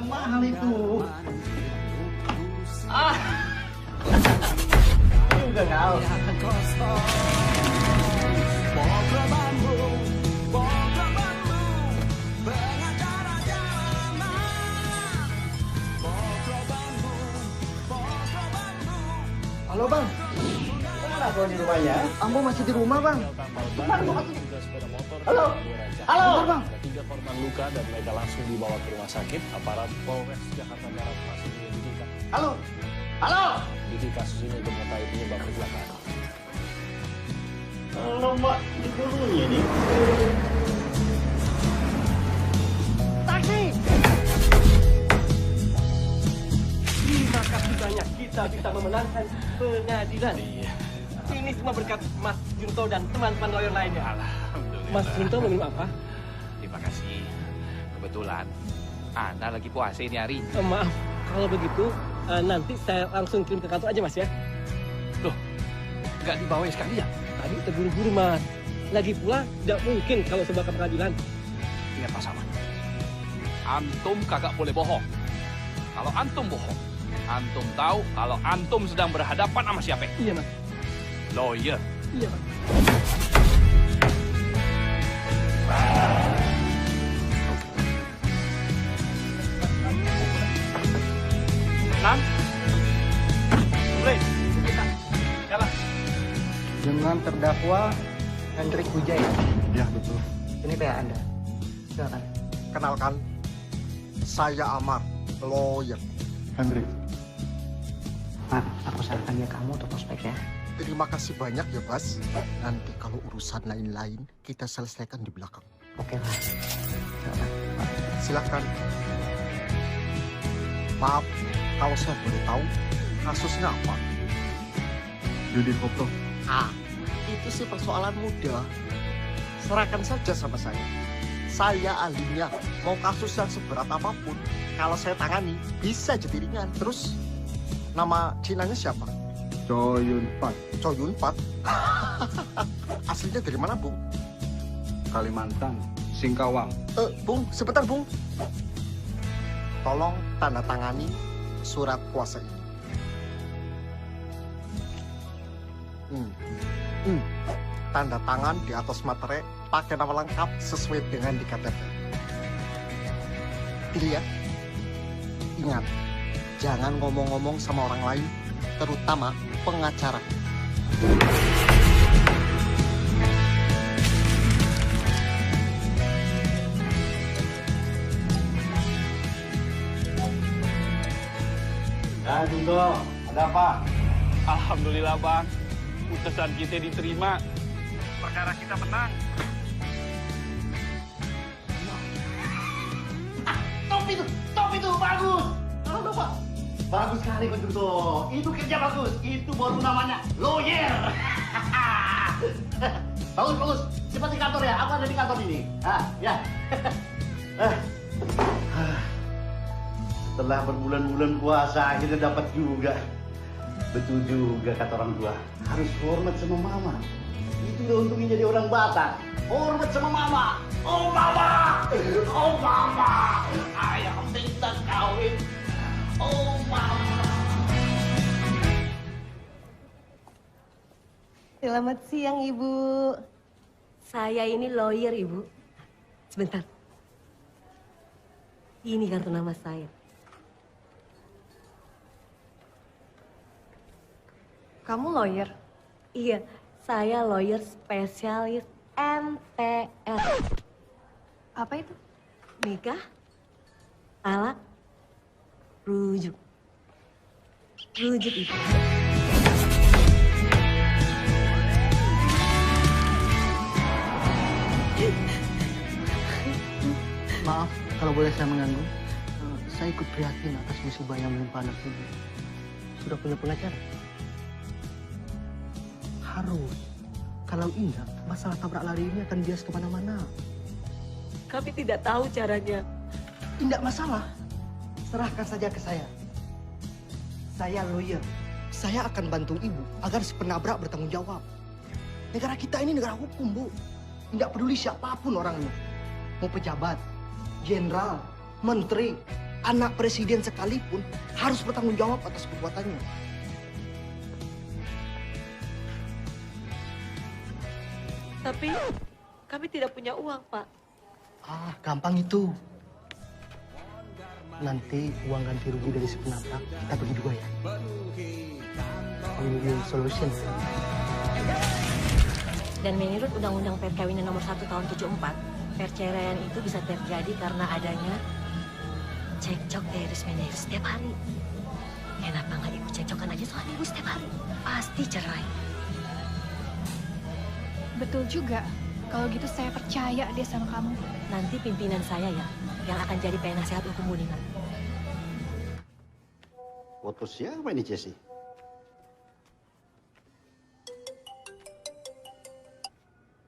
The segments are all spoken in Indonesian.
barang mahal itu. Ah. Juga kau. Halo bang, mana kau di rumahnya? Ambo masih di rumah bang. Halo, halo bang. 3 korban luka dan mereka langsung dibawa ke rumah sakit. Aparat Polres Jakarta Barat masih menyelidiki. Halo, halo. Jadi kasus ini untuk mengetahui penyebab kecelakaan. Alamak, di gurunya nih. Taksi! Terima kasih banyak kita bisa memenangkan pengadilan. Iya. Ini semua berkat Mas Junto dan teman-teman lawyer lainnya. Alhamdulillah. Mas Junto mau minum apa? Terima kasih. Kebetulan Anda lagi puasa ini hari. Maaf, kalau begitu nanti saya langsung kirim ke kantor aja Mas ya. Loh, nggak dibawa sekali ya? Tadi terburu-buru Mas. Lagi pula tidak mungkin kalau sebab ke pengadilan. Ingat Pak Samad. Antum kagak boleh bohong. Kalau antum bohong, antum tahu kalau antum sedang berhadapan sama siapa? Iya Mas. Lawyer. Iya Mas. Nan, boleh kita jalan. Dengan terdakwa Hendrik Wijaya. Ya, betul. Ini PA Anda. Silakan. Kenalkan, saya Amar, lawyer. Hendrik. Pak, aku sarankan ya kamu untuk prospek ya. Terima kasih banyak ya, Bas. Nanti kalau urusan lain-lain, kita selesaikan di belakang. Oke, Pak. Silakan. Silakan. Maaf, kalau saya boleh tahu, kasusnya apa? Judi koplo. Itu sih persoalan mudah. Serahkan saja sama saya. Saya ahlinya. Mau kasus yang seberat apapun, kalau saya tangani, bisa jadi ringan. Terus, nama Cinanya siapa? Coyun Pat. Coyun Pat. Aslinya dari mana, Bung? Kalimantan. Singkawang. Bung, sebentar, Bung. Tolong tanda tangani surat kuasa ini. Tanda tangan di atas materai pakai nama lengkap sesuai dengan di KTP. Dilihat. Ingat, jangan ngomong-ngomong sama orang lain, terutama pengacara. Ya Junto, ada apa? Alhamdulillah Bang, putusan kita diterima. Perkara kita menang. Top itu, bagus. Halo Pak. Bagus sekali Kok Junto. Itu kerja bagus. Itu baru namanya lawyer. Bagus, bagus. Cepat di kantor ya. Aku ada di kantor ini. Ya. Setelah berbulan-bulan puasa kita dapat juga. Betul juga kata orang tua. Harus hormat sama mama. Itu udah untungnya jadi orang Batak. Hormat sama mama. Oh mama. Oh mama. Ayah minta kawin. Oh mama. Selamat siang, Ibu. Saya ini lawyer, Ibu. Sebentar. Ini kartu nama saya. Kamu lawyer? Iya, saya lawyer spesialis MTR. Apa itu? Nikah, talak, rujuk. Rujuk itu. Maaf kalau boleh saya mengganggu. Saya ikut prihatin atas musibah yang menimpa anak ibu. Sudah punya pengacara? Harus. Kalau enggak, masalah tabrak lari ini akan bias kemana-mana. Kami tidak tahu caranya. Tidak masalah. Serahkan saja ke saya. Saya lawyer. Saya akan bantu ibu agar si penabrak bertanggung jawab. Negara kita ini negara hukum, Bu. Tidak peduli siapapun orangnya. Mau pejabat, jenderal, menteri, Anak presiden sekalipun harus bertanggung jawab atas perbuatannya. Tapi kami tidak punya uang, Pak. Ah, gampang itu. Nanti uang ganti rugi dari si penabrak kita bagi dua ya. Win-win solution. Dan menurut Undang-Undang Perkawinan Nomor 1 Tahun 74, perceraian itu bisa terjadi karena adanya cekcok terus-menerus setiap hari. Kenapa nggak ibu cekcokan aja soal ibu setiap hari? Pasti cerai. Betul juga. Kalau gitu saya percaya deh sama kamu. Nanti pimpinan saya ya, yang akan jadi penasehat hukum Wuningan. Foto siapa ini, Jesse?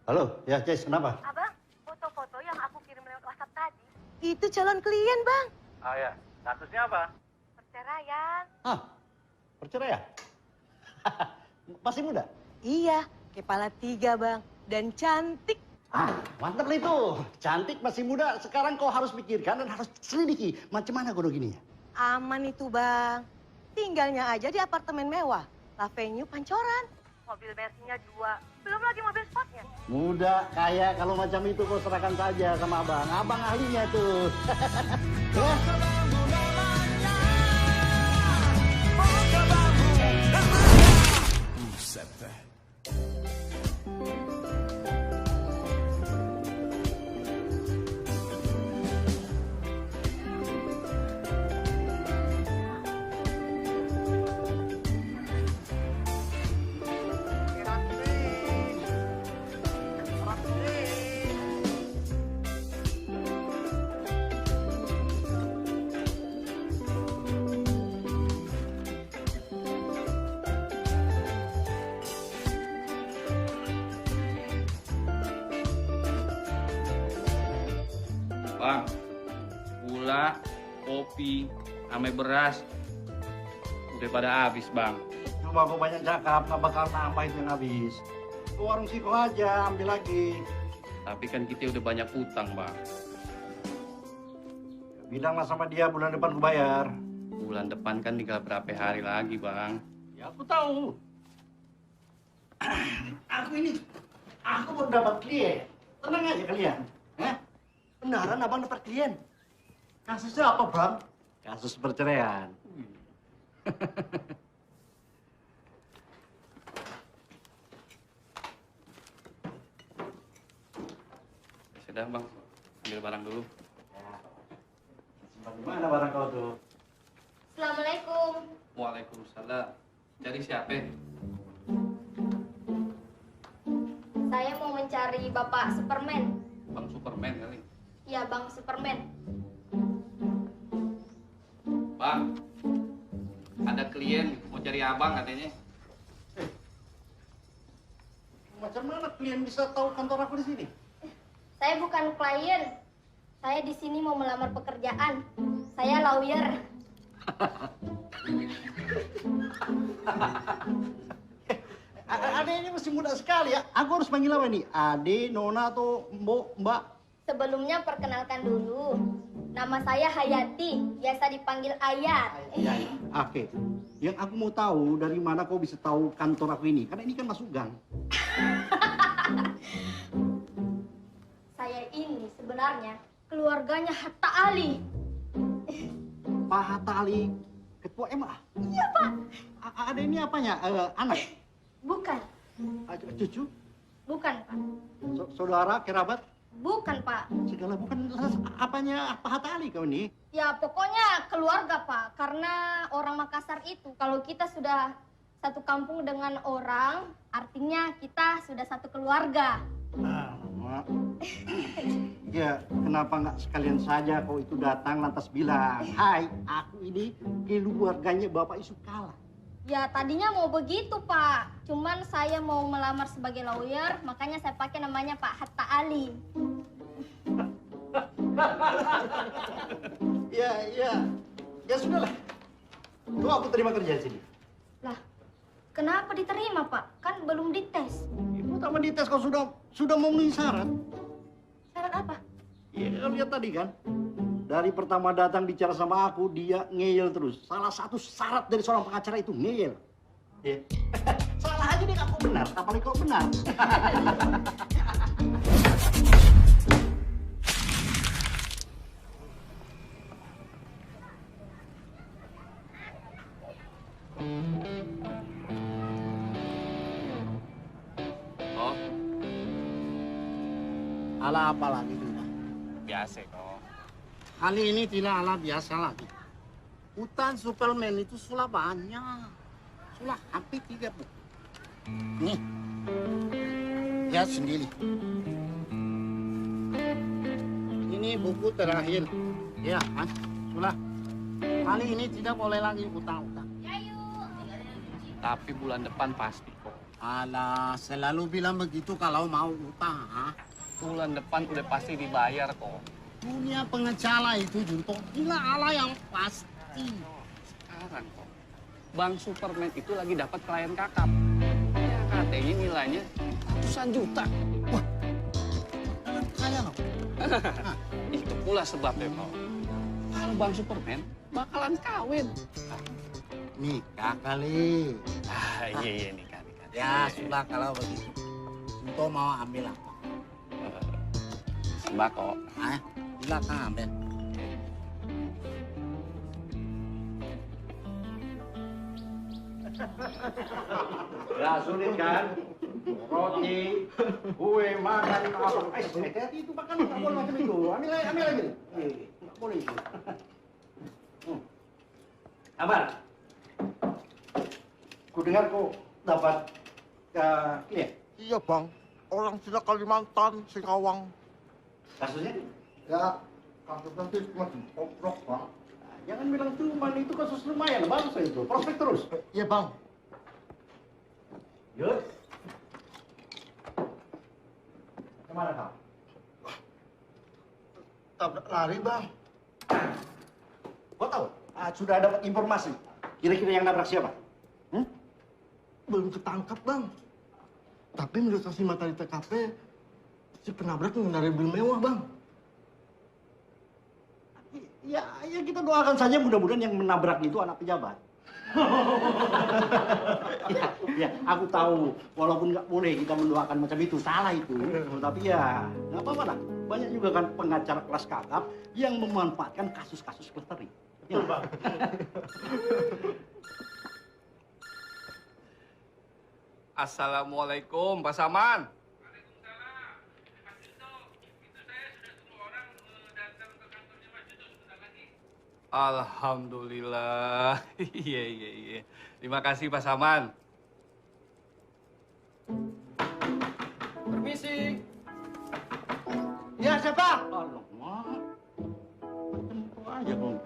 Halo, ya Jess, kenapa? Abang, foto-foto yang aku kirim lewat WhatsApp tadi. Itu calon klien, Bang. Ah ya, statusnya apa? Perceraian. Hah, perceraian? Masih muda? Iya, kepala 3, Bang. Dan cantik. Ah, mantap lah itu. Cantik, masih muda. Sekarang kau harus pikirkan dan harus selidiki. Macam mana kudu gini ya? Aman itu, Bang. Tinggalnya aja di apartemen mewah. La Venue Pancoran. Mobil Mercy-nya 2. Belum lagi mobil sportnya. Muda, kaya, kalau macam itu kau serahkan saja sama abang. Abang ahlinya tuh. Ya? Bang, gula, kopi, ame beras, udah pada habis, Bang. Coba kau banyak cakap, nggak bakal nambah itu yang habis. Ke warung Siko aja, ambil lagi. Tapi kan kita udah banyak utang, Bang. Bilanglah sama dia bulan depan ku bayar. Bulan depan kan tinggal berapa hari lagi, Bang. Ya aku tahu. Aku baru dapat klien. Tenang aja kalian. Benaran abang dapat klien. Kasusnya apa, Bang? Kasus perceraian. Sudah, Bang. Ambil barang dulu. Simpan di mana barang kau tuh? Assalamualaikum. Waalaikumsalam. Dari siapa? Saya mau mencari Bapak Superman. Bang Superman kali. Ya, Bang Superman. Bang, ada klien mau cari abang katanya. Macam mana klien bisa tahu kantor aku di sini? Saya bukan klien. Saya di sini mau melamar pekerjaan. Saya lawyer. Ade ini masih muda sekali ya. Aku harus panggil apa nih? Ade, Nona, atau Mbak? Sebelumnya perkenalkan dulu. Nama saya Hayati, biasa dipanggil Ayat. Ya. Oke. Yang aku mau tahu dari mana kau bisa tahu kantor aku ini? Karena ini kan masuk gang. Saya ini sebenarnya keluarganya Hatta Ali. Pak Hatta Ali, ketua MA. Iya, Pak. Ada ini apanya? Anak? Bukan. Cucu? Bukan, Pak. Saudara, kerabat? Bukan, Pak. Segala bukan. Apanya Pak Hatta Ali kau ini? Ya, pokoknya keluarga, Pak. Karena orang Makassar itu, kalau kita sudah satu kampung dengan orang, artinya kita sudah satu keluarga. Ya, kenapa nggak sekalian saja kau itu datang lantas bilang, hai, aku ini keluarganya Bapak Yusuf Kala. Ya, tadinya mau begitu, Pak. Cuman saya mau melamar sebagai lawyer, makanya saya pakai namanya Pak Hatta Ali. Ya sudahlah. Tuh aku terima kerja di sini. Lah, kenapa diterima, Pak? Kan belum dites. Ibu tak mendites kau sudah memenuhi syarat. Syarat apa? Iya, kau lihat tadi kan. dari pertama datang bicara sama aku, dia ngeyel terus. Salah satu syarat dari seorang pengacara itu ngeyel. Ya. Salah aja dia ngaku benar, apalagi kau benar. Oh, Ala apa lagi tidak? biasa kok. Kali ini tidak ala biasa lagi. Hutan Superman itu sudah banyak. Sudah hampir 3 buku. Nih, lihat sendiri. Ini buku terakhir. Ya kan? Sudah. Kali ini tidak boleh lagi utang-utang. Tapi bulan depan pasti kok. Alah, selalu bilang begitu kalau mau utang. Ha? Bulan depan udah pasti dibayar kok. Dunia pengecara itu Junto, gila ala yang pasti. Sekarang kok, Bang Superman itu lagi dapat klien kakap. Ya katanya nilainya ratusan juta. Wah, kaya loh. Itu pula sebabnya kok. Kalau Bang Superman bakalan kawin. Nikah kali. Iya nikah. Ya sudah kalau begitu. Junto mau ambil apa? Sembako. Silakan ambil. Gak sulit kan? Roti, kue, makan, apa? Hati-hati itu makan, nggak boleh macam itu. Ambil lagi. Nggak boleh itu. Abar, ku dengar kau dapat klien. Iya bang, orang tidak Kalimantan, Singkawang. Kasusnya? Ya, kasusnya itu cuma dioprok bang. Jangan bilang cuman itu kasus lumayan, bagus itu. Prospek terus. Iya bang. Yud. Kemana kau? Tabrak lari bang. Kau tahu? Sudah dapat informasi. Kira-kira yang nabrak siapa? Belum ketangkap, Bang. Tapi menurut saksi mata di TKP, si penabrak mengendarai mobil mewah, Bang. Ya kita doakan saja mudah-mudahan yang menabrak itu anak pejabat. ya, aku tahu. Walaupun nggak boleh kita mendoakan macam itu, salah itu. Tapi ya, nggak apa-apa lah. Banyak juga kan pengacara kelas kakap yang memanfaatkan kasus-kasus klastering. Ya, Bang. Assalamualaikum, Pak Saman. Alhamdulillah. Iya. Terima kasih Pak Saman. Permisi. Ya, siapa? Alamak. Tempo aja, Bang.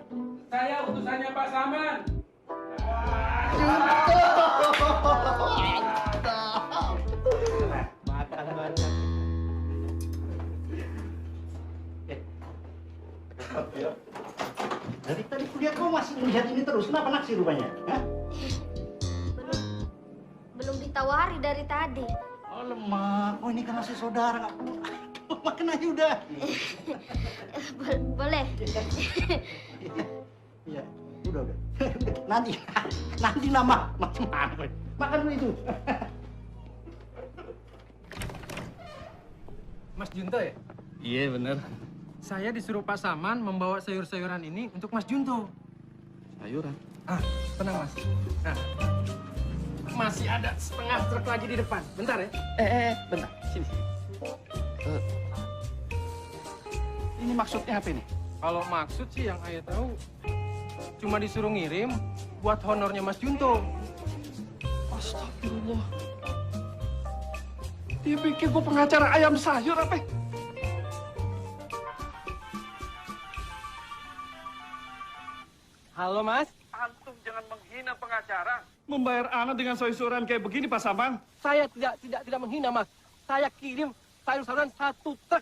Saya utusannya Pak Saman. Makan banyak. Dari tadi kulihat kau masih melihat ini terus. Kenapa naksir rupanya? Hah? Belum ditawari dari tadi. Oh lemah. Oh ini kan masih saudara. Nggak perlu. Makan aja udah. Boleh. Iya. Udah. Nanti nama macam-macam. Makan dulu itu. Mas Junto ya? Iya bener. Saya disuruh Pak Saman membawa sayur-sayuran ini untuk Mas Junto. Sayuran. Tenang Mas. Nah, masih ada setengah truk lagi di depan. Bentar ya. Bentar. Sini. Ini maksudnya apa ini? Kalau maksud sih yang ayah tahu cuma disuruh ngirim buat honornya Mas Junto. Astagfirullah. Dia pikir gua pengacara ayam sayur apa? Halo Mas. Antum jangan menghina pengacara. Membayar anak dengan sayur-sayuran kayak begini, Pak Saman. Saya tidak menghina Mas. Saya kirim sayur-sayuran 1 truk.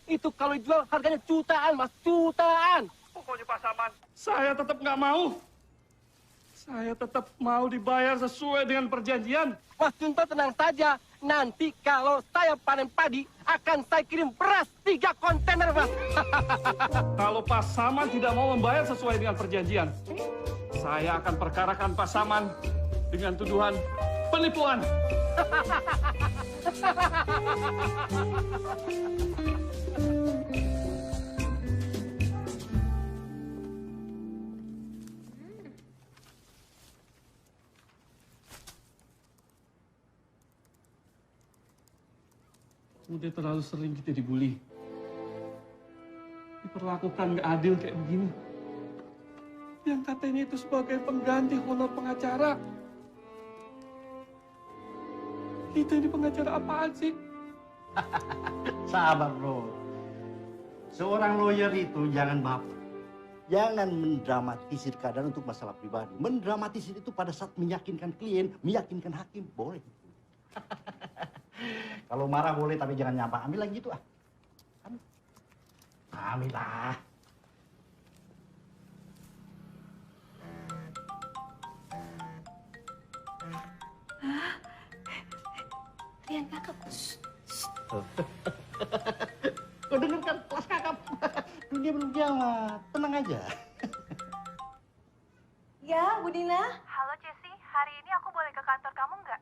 Itu kalau dijual harganya jutaan Mas, jutaan. Pokoknya Pak Saman, saya tetap nggak mau. Saya tetap mau dibayar sesuai dengan perjanjian. Mas Junto tenang saja. Nanti kalau saya panen padi, akan saya kirim beras 3 kontainer, Mas. Kalau Pak Saman tidak mau membayar sesuai dengan perjanjian, saya akan perkarakan Pak Saman dengan tuduhan penipuan. Udah terlalu sering kita dibully. Diperlakukan nggak adil kayak begini. Yang katanya itu sebagai pengganti honor pengacara. Kita ini pengacara apaan sih? Sabar, bro. Seorang lawyer itu jangan baper. Jangan mendramatisir keadaan untuk masalah pribadi. Mendramatisir itu pada saat meyakinkan klien, meyakinkan hakim, boleh. Kalau marah boleh, tapi jangan nyapa. Ambil lagi itu, ah. Ambil lah. Rian kakak. Kau dengarkan kelas kakap. Dunia belum kiamat. Tenang aja. Ya, Bu Dina. Halo Cesi, hari ini aku boleh ke kantor kamu nggak?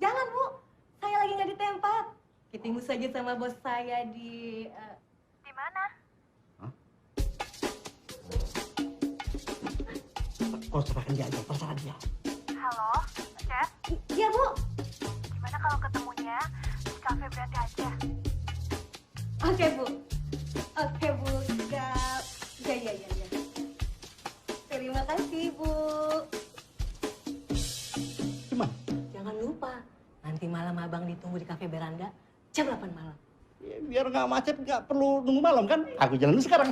Jangan, Bu. Saya lagi nggak di tempat. Ketemu saja sama bos saya di... Di mana? Kau serahkan dia aja, terserah dia. Halo, Ces? Iya, Bu. Gimana kalau ketemunya di kafe Beranda aja? Oke, Bu. Oke, Bu. Siap. Ya. Terima kasih, Bu. Gimana? Jangan lupa, nanti malam abang ditunggu di kafe Beranda jam 8 malam. Ya, biar nggak macet, nggak perlu nunggu malam kan? Aku jalan dulu sekarang.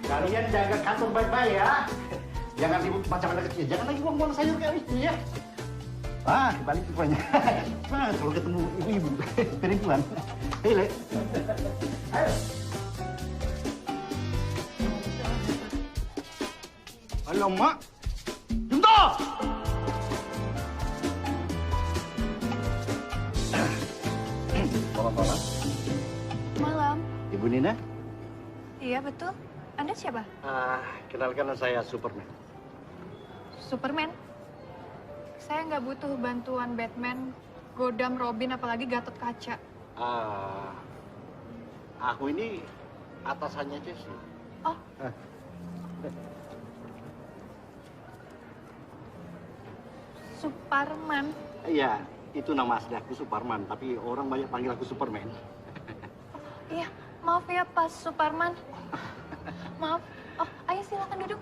Kalian jaga kantor baik-baik ya. Jangan ribut macam anak kecil. Jangan lagi buang-buang sayur kayak itu ya. Ah, kebalik rupanya. Nah, kalau ketemu ibu-ibu perempuan. Hei, Le. Ayo. Halo, Mak. Jumto! Malam-malam. Malam. Ibu Nina? Iya, betul. Anda siapa? Kenalkan saya Superman. Superman. Saya nggak butuh bantuan Batman, Godam, Robin, apalagi Gatot Kaca. Aku ini atasannya Cesi. Oh. Superman. Iya, itu nama asli aku Superman, tapi orang banyak panggil aku Superman. Iya, maaf ya Pak Superman. Maaf. Oh, ayo silakan duduk.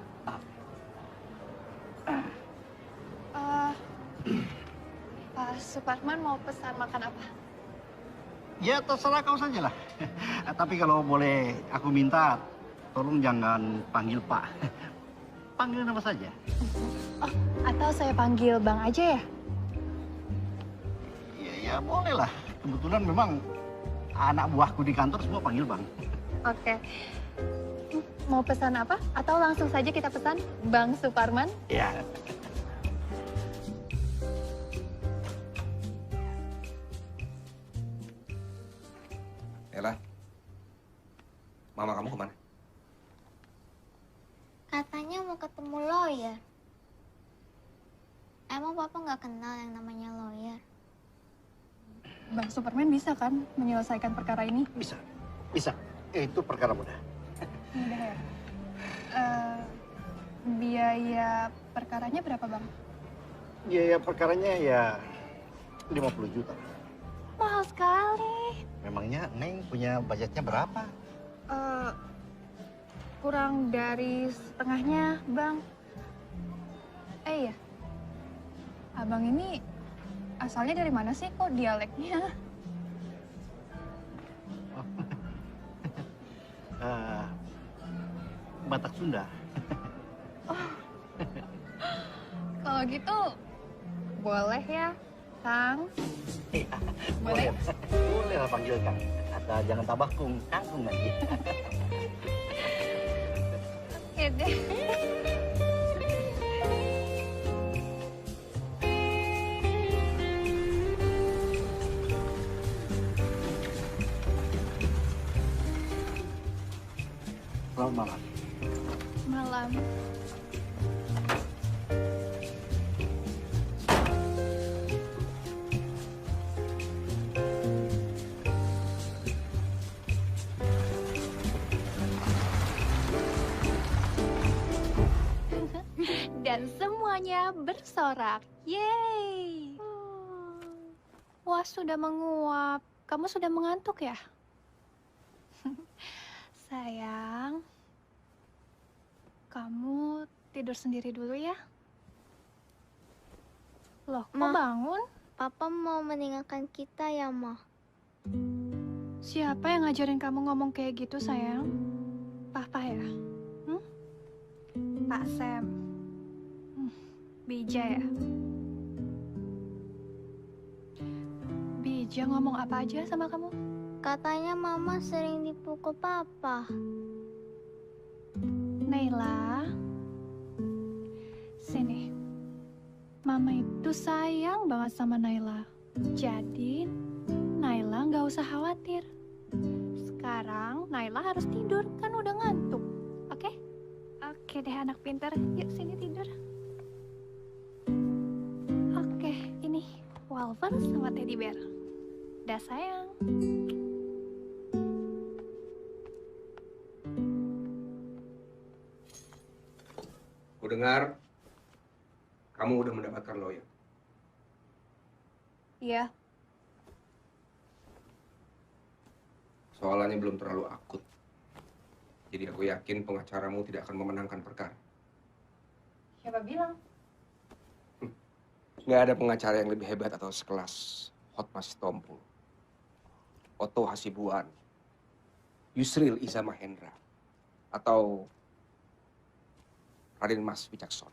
Pak Superman mau pesan makan apa? Ya terserah kau saja lah. Tapi kalau boleh aku minta, tolong jangan panggil Pak. Panggil nama saja. Oh, atau saya panggil Bang aja ya? Ya boleh lah. Kebetulan memang anak buahku di kantor semua panggil Bang. Oke. Mau pesan apa? Atau langsung saja kita pesan Bang Superman? Ya. Ella, mama kamu kemana? Katanya mau ketemu lawyer. Emang Papa nggak kenal yang namanya lawyer? Bang Superman bisa kan menyelesaikan perkara ini? Bisa. Itu perkara mudah. Mudah ya? Biaya perkaranya berapa, Bang? Biaya perkaranya ya 50 juta. Mahal sekali. Memangnya Neng punya budgetnya berapa? Kurang dari setengahnya, Bang. Iya. Abang ini asalnya dari mana sih kok dialeknya? Batak Sunda. Kalau gitu, boleh ya, Kang? Boleh? Boleh lah panggil Kang. Atau jangan tambah kangkung lagi. Oke deh. Selamat malam. Malam. Dan semuanya bersorak. Yeay. Wah, sudah menguap. Kamu sudah mengantuk ya? Sayang, kamu tidur sendiri dulu ya. Loh, kok bangun? Papa mau meninggalkan kita ya, Ma? Siapa yang ngajarin kamu ngomong kayak gitu, sayang? Papa ya? Pak Sam? Bija ya? Bija ngomong apa aja sama kamu? Katanya Mama sering dipukul Papa. Naila, sini. Mama itu sayang banget sama Naila. Jadi, Naila nggak usah khawatir. Sekarang Naila harus tidur, kan udah ngantuk. Oke? Oke deh anak pintar. Yuk sini tidur. Oke, ini Walver sama Teddy Bear. Dah sayang. Ku dengar kamu udah mendapatkan lawyer. Iya. Soalannya belum terlalu akut. Jadi aku yakin pengacaramu tidak akan memenangkan perkara. Siapa bilang? Nggak ada pengacara yang lebih hebat atau sekelas Hotmas Sitompul, Otto Hasibuan, Yusril Iza Mahendra, atau Raden Mas Wicaksono.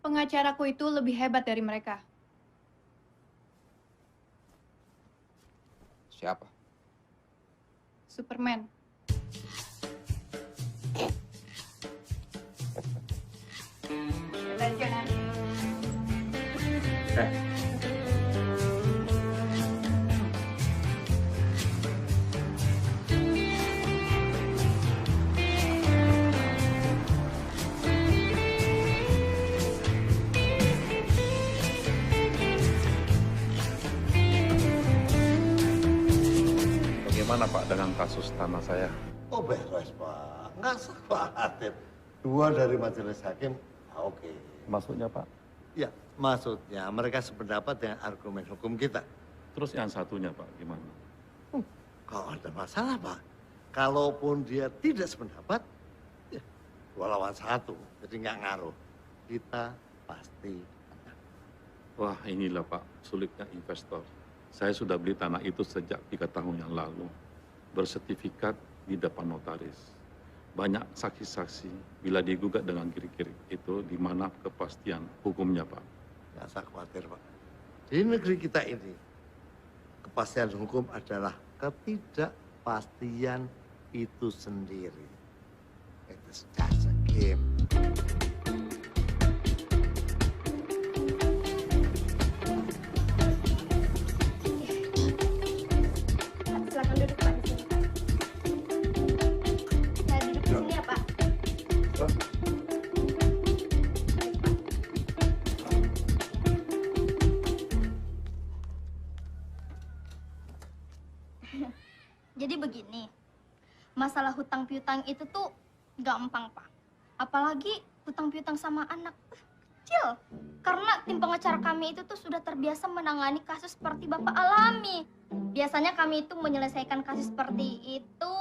Pengacaraku itu lebih hebat dari mereka. Siapa? Superman. Legend. Bagaimana Pak dengan kasus tanah saya? Oh beres Pak, nggak usah khawatir. 2 dari majelis hakim, oke. Maksudnya Pak? Ya, maksudnya mereka sependapat dengan argumen hukum kita. Terus yang satunya Pak, gimana? Kalau ada masalah Pak, kalaupun dia tidak sependapat, ya 2 lawan 1, jadi nggak ngaruh. Kita pasti menang. Wah inilah Pak, sulitnya investor. Saya sudah beli tanah itu sejak 3 tahun yang lalu. Bersertifikat di depan notaris. Banyak saksi-saksi bila digugat dengan kiri-kiri itu di mana kepastian hukumnya Pak. Nggak usah khawatir Pak. Di negeri kita ini, kepastian hukum adalah ketidakpastian itu sendiri. It's just a game. Silakan duduk Pak di sini. Saya duduk di sini ya Pak. Jadi begini, masalah hutang piutang itu tuh gampang Pak. Apalagi hutang piutang sama anak kecil. Karena tim pengacara kami itu tuh sudah terbiasa menangani kasus seperti Bapak alami. Biasanya kami itu menyelesaikan kasus seperti itu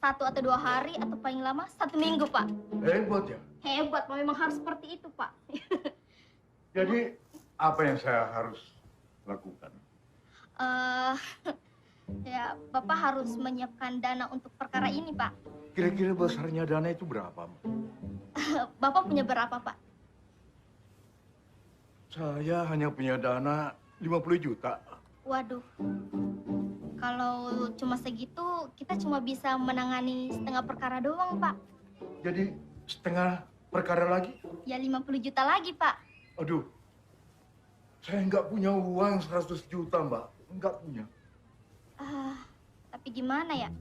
1 atau 2 hari atau paling lama 1 minggu Pak. Hebat ya. Hebat, memang harus seperti itu Pak. Jadi apa yang saya harus lakukan? Ya, Bapak harus menyiapkan dana untuk perkara ini, Pak. Kira-kira besarnya dana itu berapa? Bapak punya berapa, Pak? Saya hanya punya dana 50 juta. Waduh. Kalau cuma segitu, kita cuma bisa menangani setengah perkara doang, Pak. Jadi setengah perkara lagi? Ya 50 juta lagi, Pak. Aduh, saya nggak punya uang 100 juta, Mbak. Nggak punya. Tapi gimana ya?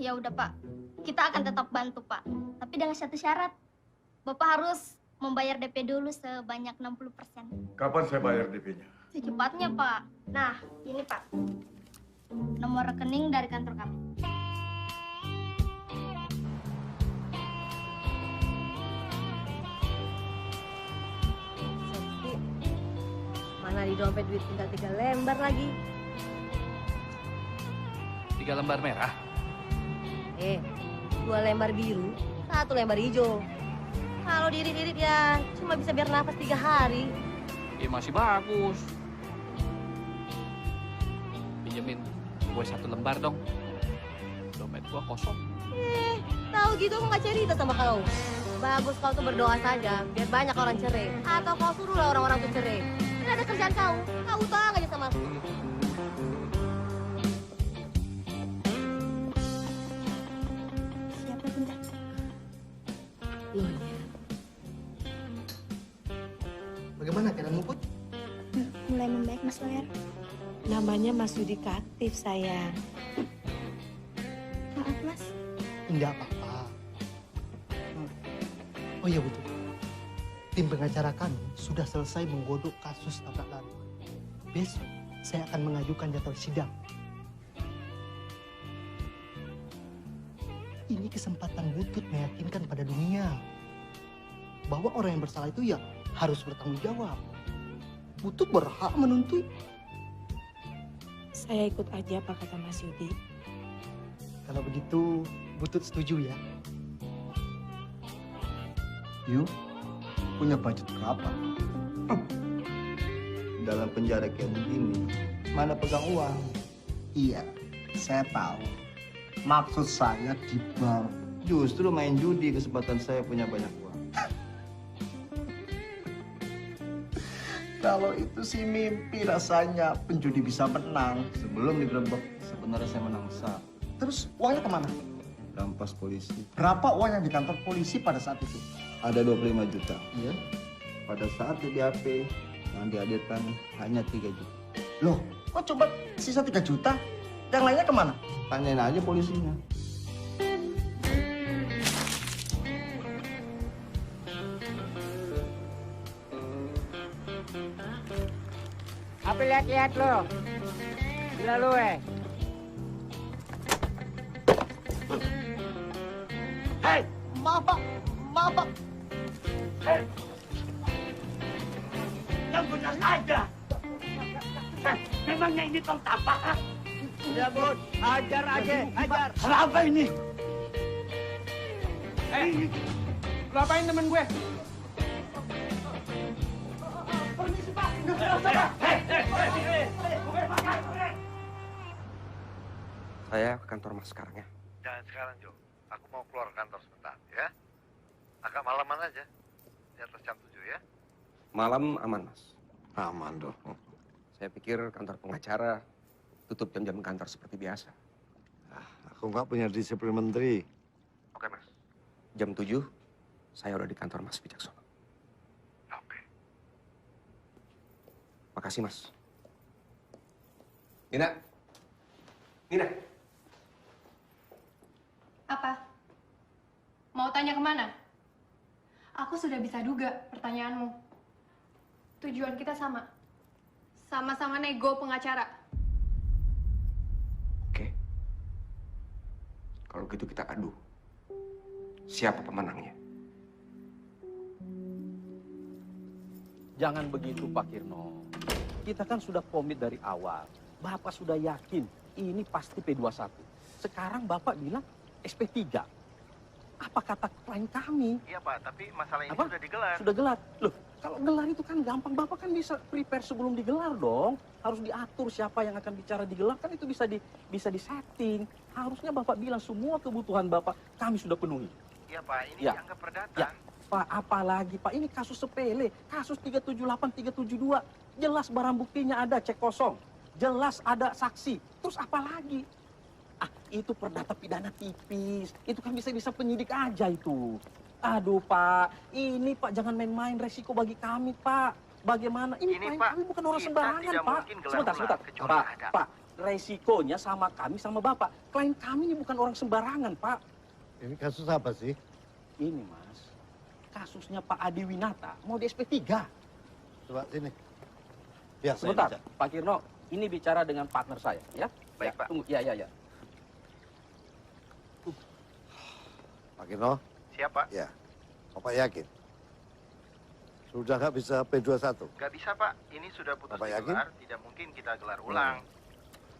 Ya udah Pak, kita akan tetap bantu Pak. Tapi dengan satu syarat, Bapak harus membayar DP dulu sebanyak 60%. Kapan saya bayar DP-nya? Secepatnya Pak. Nah, ini Pak, nomor rekening dari kantor kami. Mana di dompet duit tinggal 3 lembar lagi. 3 lembar merah. 2 lembar biru, 1 lembar hijau. Kalau diirit-irit ya cuma bisa biar nafas 3 hari. Masih bagus. Pinjemin gue 1 lembar dong. Dompet gue kosong. Tahu gitu aku nggak cerita sama kau. Bagus kau tuh berdoa saja biar banyak orang cerai. Atau kau suruhlah orang-orang tuh cerai. Ini ada kerjaan kau. Kau utang aja sama aku. Siapa Bunda? Bagaimana keadaanmu, Put? Mulai membaik Mas Lawyer. Namanya Mas Yudikatif, sayang. Maaf Mas. Enggak apa-apa. Oh iya betul. Tim pengacara kami sudah selesai menggodok kasus tabrak lari. Besok saya akan mengajukan jadwal sidang. Ini kesempatan Butut meyakinkan pada dunia bahwa orang yang bersalah itu ya harus bertanggung jawab. Butut berhak menuntut. Saya ikut aja apa kata Mas Yudi. Kalau begitu Butut setuju ya. Yuk, punya budget berapa? Dalam penjara kayak begini, mana pegang uang? Iya, saya tahu. Maksud saya di bar. Justru main judi kesempatan saya punya banyak uang. Kalau itu sih mimpi rasanya penjudi bisa menang. Sebelum digerebek, sebenarnya saya menang besar. Terus uangnya kemana? Rampas polisi. Berapa uang yang di kantor polisi pada saat itu? Ada 25 juta. Iya. Pada saat di BAP yang dihadirkan hanya 3 juta. Loh, kok coba sisa 3 juta? Yang lainnya kemana? Tanyain aja polisinya. Apa lihat-lihat lo? Gila lo Hei, maaf Pak. Maaf Pak. Hei. Yang benar aja. Memangnya ini tong tapak? Ya Bud, ajar aja, ajar. Kenapa ini? Lo apain temen gue? Permisi Pak. Saya ke kantor Mas sekarang ya. Jangan sekarang, Jo. Aku mau keluar kantor sebentar, ya. Agak malaman aja. Di atas jam 7, ya. Malam aman, Mas. Aman dong. Saya pikir kantor pengacara tutup jam-jam kantor seperti biasa. Aku nggak punya disiplin menteri. Oke, Mas. Jam 7, saya udah di kantor Mas Wicaksono. Oke. Makasih, Mas. Nina. Nina. Apa? Mau tanya kemana? Aku sudah bisa duga pertanyaanmu. Tujuan kita sama. Sama-sama nego pengacara. Oke. Kalau gitu kita adu. Siapa pemenangnya? Jangan begitu Pak Kirno. Kita kan sudah komit dari awal. Bapak sudah yakin ini pasti P21. Sekarang Bapak bilang SP3. Apa kata klien kami? Iya Pak, tapi masalah ini Apa? sudah digelar. Sudah gelar. Loh, kalau gelar itu kan gampang. Bapak kan bisa prepare sebelum digelar dong. Harus diatur siapa yang akan bicara digelar. Kan itu bisa disetting. Harusnya Bapak bilang semua kebutuhan Bapak kami sudah penuhi. Iya Pak, ini Ya. dianggap perdata. Ya, Pak, apalagi Pak, ini kasus sepele. Kasus 378, 372. Jelas barang buktinya ada, cek kosong. Jelas ada saksi. Terus apa lagi? Ah, itu perdata pidana tipis. Itu kan bisa penyidik aja itu. Aduh Pak, ini Pak jangan main-main resiko bagi kami Pak. Bagaimana? Ini Ini, klien Pak, kami bukan orang kita sembarangan tidak Pak. mungkin gelar Sebentar, ulang sebentar. kecuali Pak, ada. Pak, resikonya sama kami, sama Bapak. Klien kami ini bukan orang sembarangan, Pak. Ini kasus apa sih? Ini, Mas. Kasusnya Pak Adi Winata mau di SP3. Coba sini. Biar saya Sebentar, baca. Pak Kirno. Ini bicara dengan partner saya, ya? Baik, ya, Pak. Tunggu, ya. Pak Kino? Siapa? Ya. Bapak yakin? Sudah nggak bisa P21? Gak bisa, Pak. Ini sudah putus Bapak yakin? digelar. Tidak mungkin kita gelar ulang.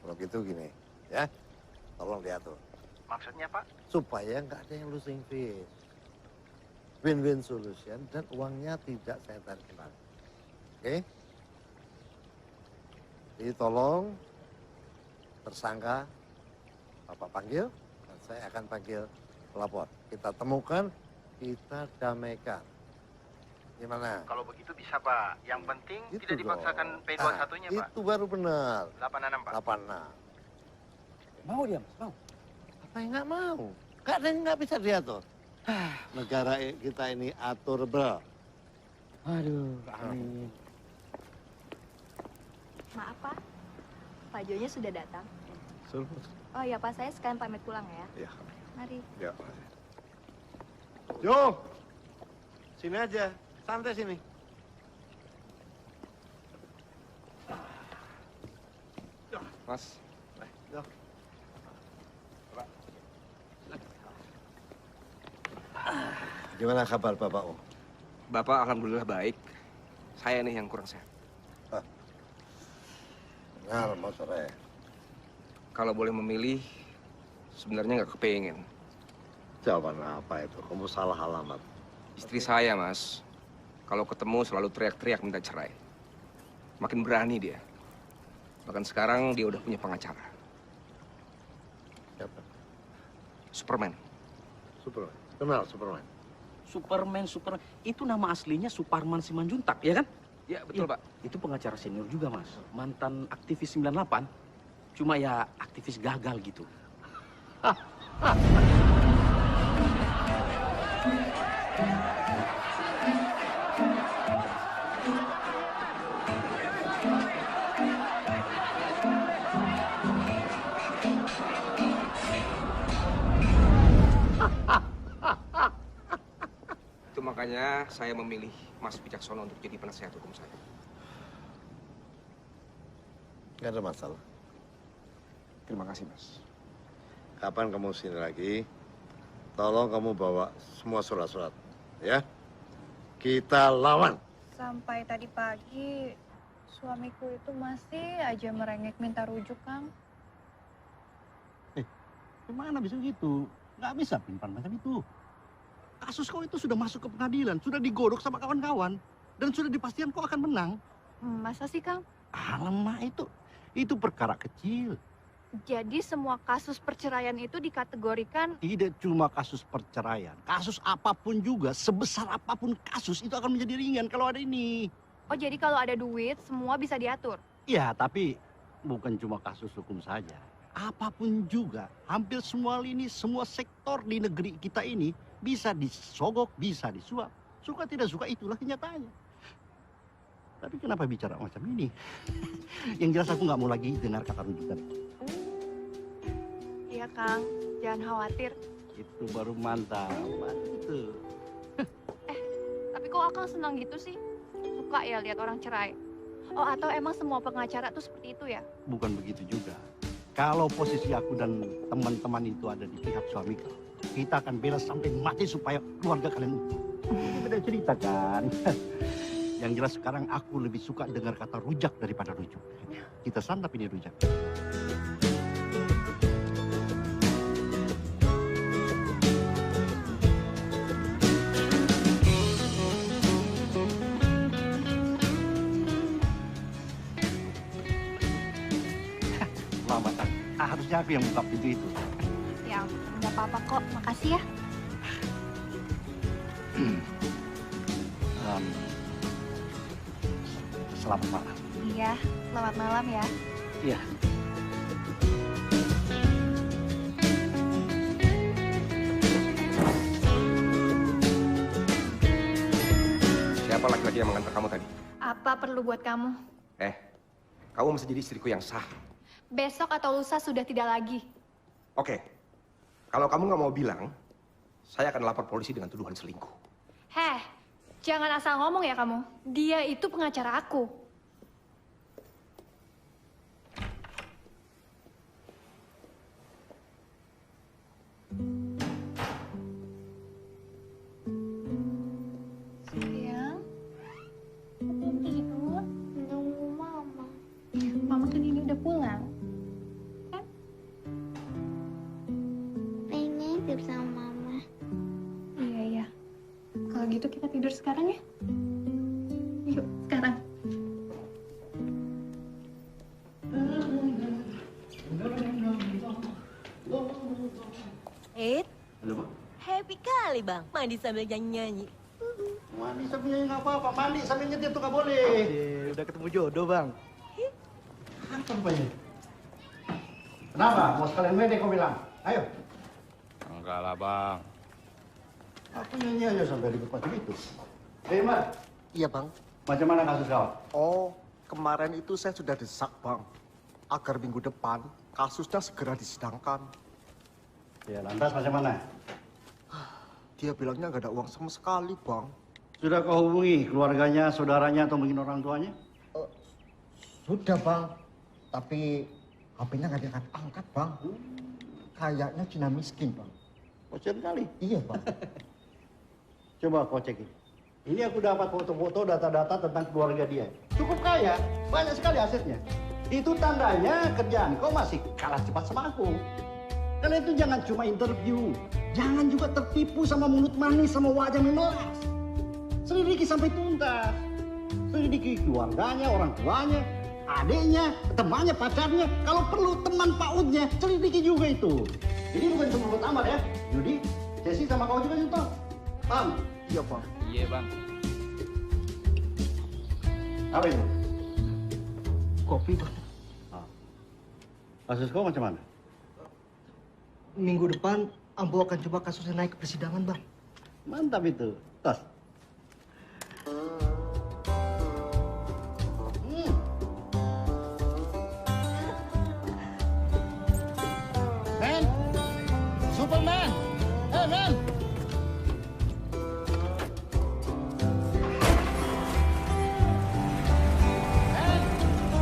Kalau gitu gini, ya. Tolong diatur. Maksudnya, Pak? Supaya nggak ada yang losing face. Win-win solution dan uangnya tidak saya tarik kembali. Oke? Jadi tolong tersangka Bapak panggil dan saya akan panggil pelapor. Kita temukan, kita damaikan. Gimana? Kalau begitu bisa, Pak. Yang penting Itu tidak dipaksakan dong. P21-nya, Pak. Itu baru benar. 86, Pak. 86. Mau dia, Mas? Mau? Apa yang nggak mau? Nggak ada yang nggak bisa diatur. Negara kita ini aturable. Aduh, amin. Maaf, Pak. Pak Jonya sudah datang. Suruh. Oh ya, Pak. Saya sekalian pamit pulang ya. Ya. Mari. Ya. Jo, sini aja. Santai sini. Mas. Jo. Gimana kabar Bapak Om? Bapak alhamdulillah baik. Saya nih yang kurang sehat. Benar, mau sore. Kalau boleh memilih, sebenarnya nggak kepengen. Jawaban apa itu? Kamu salah alamat. Istri saya, Mas. Kalau ketemu selalu teriak-teriak minta cerai. Makin berani dia. Bahkan sekarang dia udah punya pengacara. Siapa? Superman. Superman. Kenal Superman. Superman. Itu nama aslinya Suparman Simanjuntak, ya kan? Ya, betul, Pak. Itu pengacara senior juga, Mas. Mantan aktivis 98. Cuma ya aktivis gagal gitu. Itu makanya saya memilih Mas Wicaksono untuk jadi penasehat hukum saya. Nggak ada masalah. Terima kasih, Mas. Kapan kamu sini lagi? Tolong kamu bawa semua surat-surat, ya. Kita lawan. Sampai tadi pagi, suamiku itu masih aja merengek minta rujuk, Kang. Gimana bisa gitu? Nggak bisa pimpan macam itu. Kasus kau itu sudah masuk ke pengadilan, sudah digodok sama kawan-kawan, dan sudah dipastikan kau akan menang. Masa sih, Kang? Alamak itu perkara kecil. Jadi semua kasus perceraian itu dikategorikan... Tidak cuma kasus perceraian, kasus apapun juga, sebesar apapun kasus itu akan menjadi ringan kalau ada ini. Oh, jadi kalau ada duit, semua bisa diatur? Ya, tapi bukan cuma kasus hukum saja. Apapun juga, hampir semua lini, semua sektor di negeri kita ini bisa disogok, bisa disuap. Suka tidak suka itulah kenyataannya. Tapi kenapa bicara macam ini? Yang jelas aku nggak mau lagi dengar kata rujukan. Iya, Kang. Jangan khawatir. Itu baru mantap. Itu. Tapi kok Akang senang gitu sih? Suka ya lihat orang cerai? Oh, atau emang semua pengacara tuh seperti itu ya? Bukan begitu juga. Kalau posisi aku dan teman-teman itu ada di pihak suami kau, kita akan bela sampai mati supaya keluarga kalian utuh. Ini beda cerita kan? Yang jelas sekarang aku lebih suka dengar kata rujak daripada rujuk. Kita santap ini rujak. Selamat. Harusnya aku yang buka pintu itu. Ya, nggak apa-apa kok. Makasih ya. Selamat malam. Iya, selamat malam ya. Iya. Siapa laki-laki yang mengantar kamu tadi? Apa perlu buat kamu? Kamu mesti jadi istriku yang sah. Besok atau lusa sudah tidak lagi. Oke, kalau kamu nggak mau bilang, saya akan lapor polisi dengan tuduhan selingkuh. Heh, jangan asal ngomong ya kamu. Dia itu pengacara aku. Sayang, belum tidur? Nunggu mama. Mama kan ini udah pulang. Pengen tidur sama mama. Iya, iya. Kalau gitu kita tidur sekarang ya? Yuk, sekarang. Halo, happy kali bang, mandi sambil nyanyi-nyanyi. Mandi sambil nyanyi nggak apa-apa, mandi sambil nyetir tuh nggak boleh. Udah ketemu jodoh, Bang. Apa rupanya? Kenapa? Mau sekalian mede kau bilang? Ayo. Enggak lah, Bang. Apa nyanyi aja sampai ribet macam itu? Mar. Iya, Bang. Macam mana kasus kau? Oh, kemarin itu saya sudah desak, Bang. Agar minggu depan kasusnya segera disidangkan. Ya, lantas macam mana? Dia bilangnya nggak ada uang sama sekali, Bang. Sudah kau hubungi keluarganya, saudaranya, atau mungkin orang tuanya? Sudah, Bang. Tapi HP-nya nggak diangkat-angkat, Bang. Kayaknya Cina miskin, Bang. Kocen kali. Iya, Bang. Coba kau cek ini. Ini aku dapat foto-foto, data-data tentang keluarga dia. Cukup kaya, banyak sekali asetnya. Itu tandanya kerjaan kau masih kalah cepat sama aku. Kalian itu jangan cuma interview. Jangan juga tertipu sama mulut manis, sama wajah memelas. Selidiki sampai tuntas. Selidiki keluarganya, orang tuanya, adiknya, temannya, pacarnya. Kalau perlu teman pautnya, selidiki juga itu. Jadi bukan cuma buat Amar ya. Judi, Cesi sama kau juga contoh. Paham? Iya, Bang. Iya, Bang. Apa itu? Kopi, Bang. Kasus kau macam mana? Minggu depan, Ambo akan coba kasusnya naik ke persidangan, Bang. Mantap itu. Tos. Man, Superman, hey man.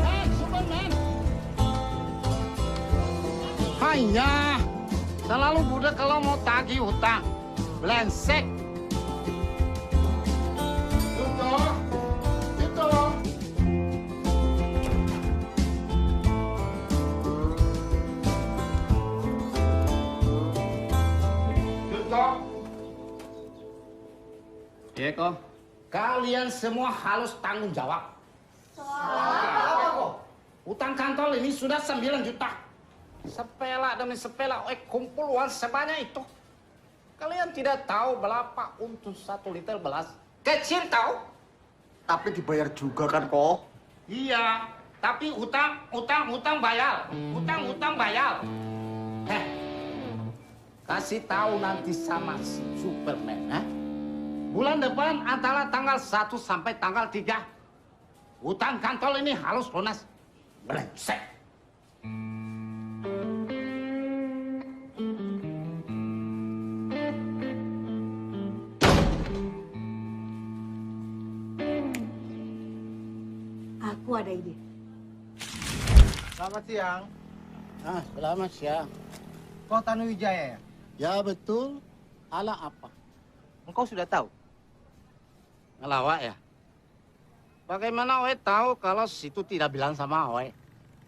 Man, Superman. Hanya, selalu budak kalau mau tagih hutang, belengsek. Itu. Iya kok. Kalian semua harus tanggung jawab. Apa kok? Utang kantor ini sudah 9 juta. Sepela demi sepela, kumpul uang sebanyak itu. Kalian tidak tahu berapa untuk 1 liter beras. Kecil tahu? Tapi dibayar juga kan, kok? Iya, tapi utang bayar. Utang bayar. Kasih tahu nanti sama si Superman, bulan depan antara tanggal 1 sampai tanggal 3. Utang kantor ini harus lunas. Brengsek. Aku ada ide. Selamat siang. Selamat siang. Kau Tanuwijaya ya? Ya betul. Ala apa? Engkau sudah tahu? Ngelawak ya? Bagaimana Oe tahu kalau situ tidak bilang sama Oe?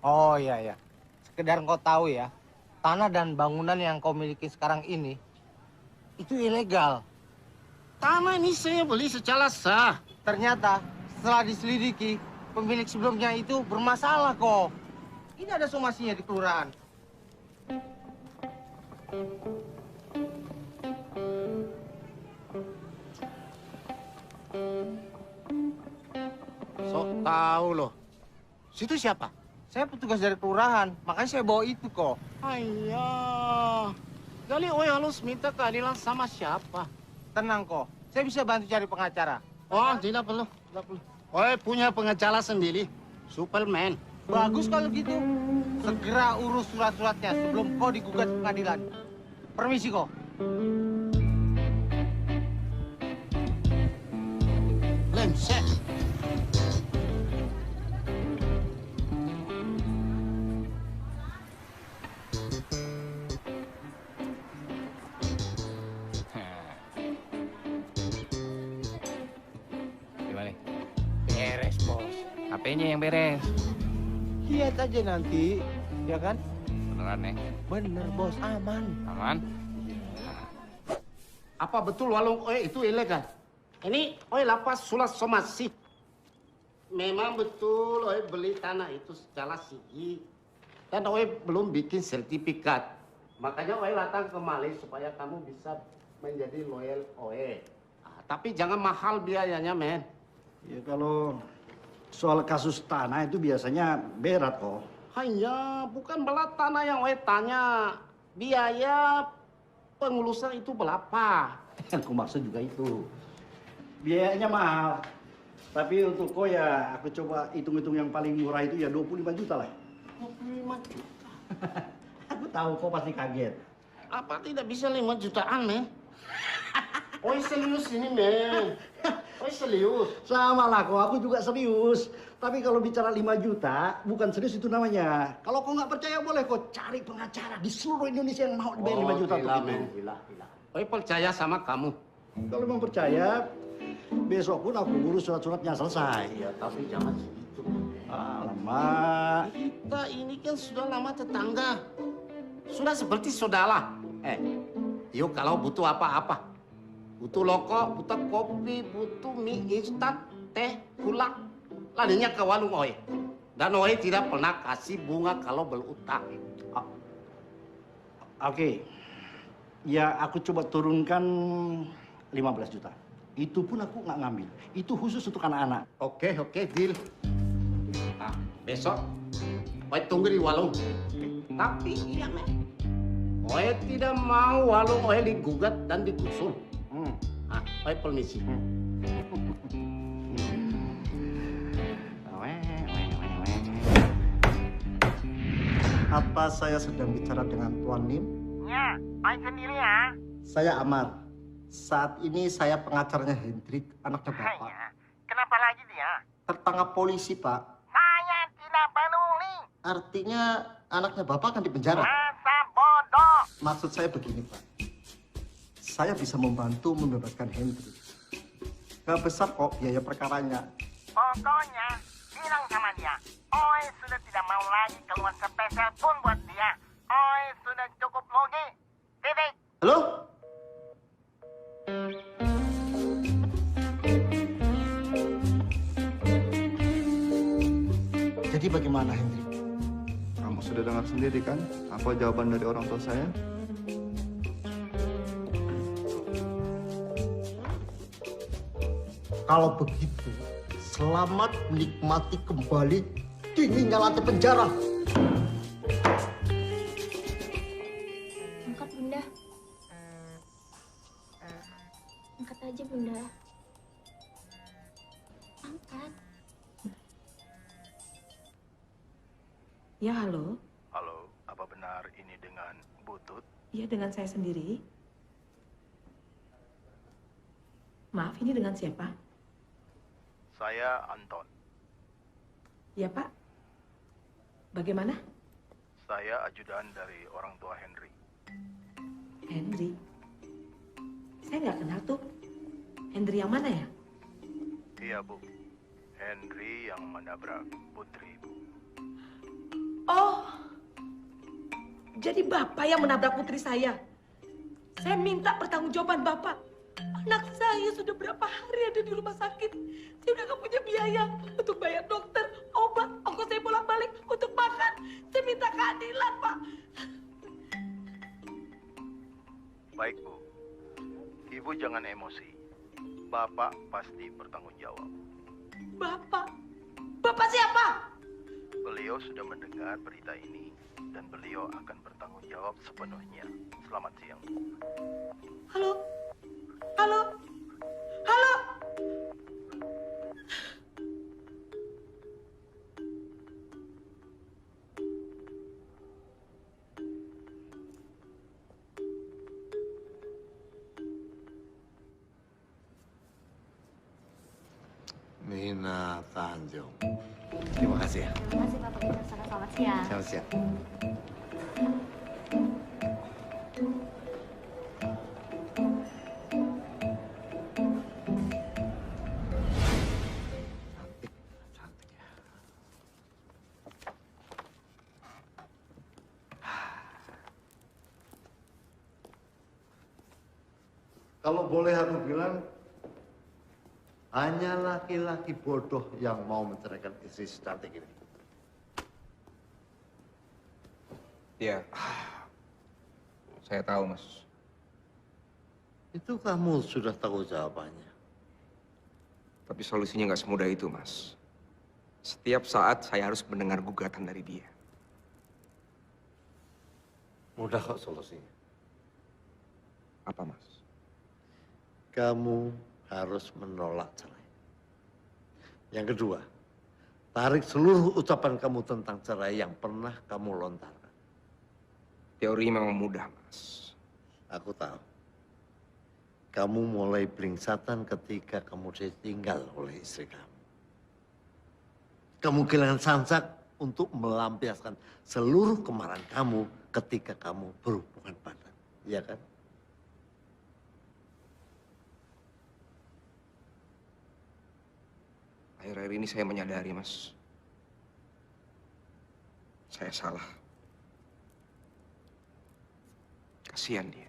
Oh iya. Sekedar engkau tahu ya, tanah dan bangunan yang kau miliki sekarang ini, itu ilegal. Tanah ini saya beli secara sah. Ternyata setelah diselidiki, pemilik sebelumnya itu bermasalah kok. Ini ada somasinya di kelurahan. Sok tahu loh. Situ siapa? Saya petugas dari kelurahan, makanya saya bawa itu kok. Ayah. Jadi Oe harus minta keadilan sama siapa? Tenang kok, saya bisa bantu cari pengacara. Oh, tidak perlu. Oe punya pengacara sendiri. Superman. Bagus kalau gitu. Segera urus surat-suratnya sebelum kau digugat ke pengadilan. Permisi kau. Lemsek. Gimana? Beres, Bos. HP-nya yang beres. Lihat aja nanti, ya kan? Beneran ya? Bener, Bos. Aman. Aman? Apa betul warung Oe itu ilegal? Ini Oe lapas sulat somasi. Memang betul Oe beli tanah itu secara sigi. Dan Oe belum bikin sertifikat. Makanya Oe datang kemari supaya kamu bisa menjadi loyal Oe. Tapi jangan mahal biayanya, men. Ya kalau soal kasus tanah itu biasanya berat kok. Hanya bukan belat tanah yang Oe tanya. Biaya pengulusan itu berapa? Aku maksud juga itu. Biayanya mahal. Tapi untuk kau ya aku coba hitung-hitung yang paling murah itu ya 25 juta lah. 25 juta? Aku tahu kau pasti kaget. Apa tidak bisa 5 jutaan, men? Oi serius ini, men. Oi serius. Sama lah kok, aku juga serius. Tapi kalau bicara 5 juta, bukan serius itu namanya. Kalau kau nggak percaya boleh kau cari pengacara di seluruh Indonesia yang mau dibayar 5 juta untuk itu. Gila. Oi percaya sama kamu. Kalau memang percaya, besok pun aku urus surat-suratnya selesai. Ya, tapi jangan segitu. Alamak. Kita ini kan sudah lama tetangga. Sudah seperti saudara. Yuk kalau butuh apa-apa. Butuh rokok, butuh kopi, butuh mie instan, teh, gula. Larinya ke warung Oe. Dan Oe tidak pernah kasih bunga kalau berutang. Oke. Ya aku coba turunkan 15 juta. Itu pun aku nggak ngambil. Itu khusus untuk anak-anak. Oke, deal. Nah, besok Oe tunggu di warung. Tapi iya, men. Oe tidak mau warung Oe digugat dan digusur. Ah, Oe permisi. Apa saya sedang bicara dengan Tuan Lim? Ya, Oe sendiri ya. Saya Amar. Saat ini saya pengacaranya Hendrik, anaknya Bapak. Ya. Kenapa lagi dia? Tertangkap polisi, Pak. Saya tidak peduli. Artinya anaknya Bapak akan dipenjara. Masa bodoh. Maksud saya begini, Pak. Saya bisa membantu membebaskan Hendrik. Gak besar kok biaya perkaranya. Pokoknya, bilang sama dia. Oe sudah tidak mau lagi keluar spesial pun buat dia. Oe sudah cukup logi. Titik. Halo? Jadi bagaimana, Hendrik? Kamu sudah dengar sendiri kan apa jawaban dari orang tua saya? Kalau begitu, selamat menikmati kembali dinginnya lantai penjara. Angkat, Bunda. Angkat aja, Bunda. Angkat. Ya, halo. Halo, apa benar ini dengan Butut? Iya, dengan saya sendiri. Maaf, ini dengan siapa? Saya Anton. Ya, Pak. Bagaimana? Saya ajudan dari orang tua Henry. Henry. Saya nggak kenal tuh. Henry yang mana ya? Iya, Bu. Henry yang menabrak Putri, Bu. Oh, jadi Bapak yang menabrak putri saya. Saya minta pertanggungjawaban Bapak. Anak saya sudah berapa hari ada di rumah sakit. Saya udah nggak punya biaya untuk bayar dokter, obat, ongkos saya bolak-balik untuk makan. Saya minta keadilan, Pak. Baik, Bu. Ibu jangan emosi. Bapak pasti bertanggung jawab. Bapak? Bapak siapa? Beliau sudah mendengar berita ini dan beliau akan bertanggung jawab sepenuhnya. Selamat siang. Halo? Halo? Halo? Nina Tanjung. Terima kasih ya. Terima kasih Pak Peter. Selamat siang. Selamat siang. Kalau boleh aku bilang, hanya laki-laki bodoh yang mau menceraikan istri secantik ini. Iya. Saya tahu, Mas. Itu kamu sudah tahu jawabannya. Tapi solusinya nggak semudah itu, Mas. Setiap saat saya harus mendengar gugatan dari dia. Mudah kok solusinya. Apa, Mas? Kamu harus menolak cerai. Yang kedua, tarik seluruh ucapan kamu tentang cerai yang pernah kamu lontarkan. Teori memang mudah, Mas. Aku tahu. Kamu mulai belingsatan ketika kamu ditinggal oleh istri kamu. Kamu kehilangan sansak untuk melampiaskan seluruh kemarahan kamu ketika kamu berhubungan badan. Iya kan? Akhir-akhir ini saya menyadari, Mas. Saya salah. Kasihan dia.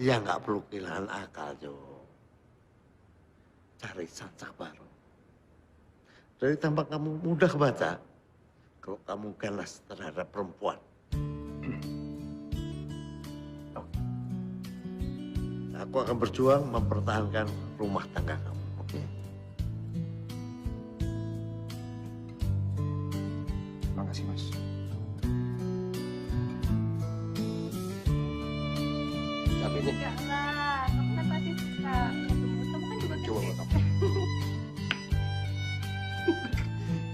Ya nggak perlu kehilangan akal, Jo. Cari sansak baru. Dari tampak kamu mudah baca, kalau kamu ganas terhadap perempuan. Aku akan berjuang mempertahankan rumah tangga kamu, oke? Makasih, Mas. Capeknya? Enggak lah, kamu kan pasti suka. Kamu kan juga Coba buat kamu.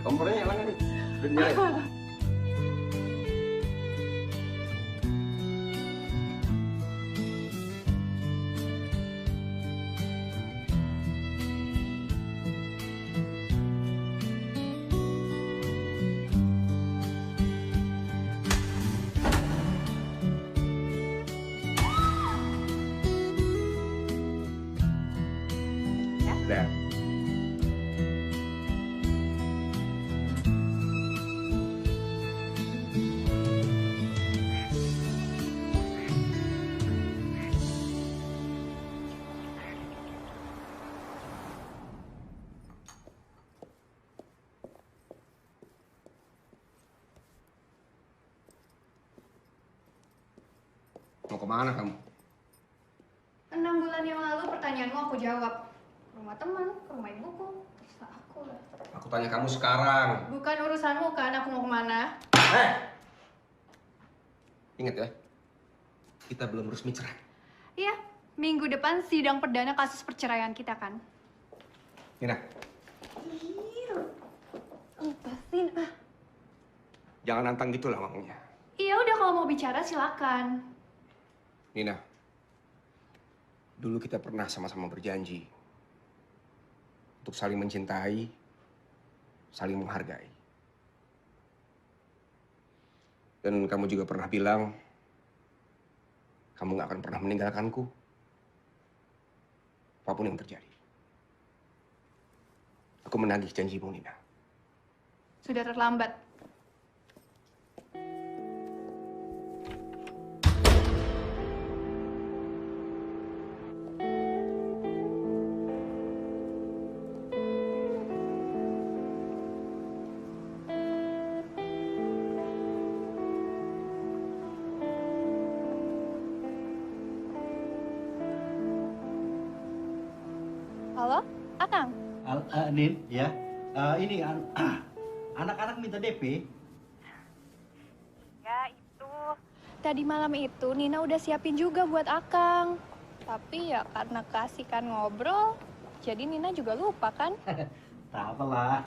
Kompornya nyala nggak nih? Udah nyala ya? Udah. Mau kemana kamu? 6 bulan yang lalu pertanyaanmu aku jawab. Ke rumah teman, ke rumah ibuku. Terserah aku lah. Aku tanya kamu sekarang. Bukan urusanmu kan aku mau kemana. Ingat ya, kita belum resmi cerai. Iya, minggu depan sidang perdana kasus perceraian kita kan. Nina, Iya, lepasin ah. jangan nantang gitu lah ngomongnya. Iya udah kalau mau bicara silakan. Nina, dulu kita pernah sama-sama berjanji untuk saling mencintai, saling menghargai. Dan kamu juga pernah bilang, kamu gak akan pernah meninggalkanku, apapun yang terjadi. Aku menagih janjimu, Nina. Sudah terlambat. Halo, Akang? Nin, ya. Ini anak-anak minta DP. Ya, itu. Tadi malam itu Nina udah siapin juga buat Akang. Tapi ya karena keasikan ngobrol, jadi Nina juga lupa kan? Tak apalah.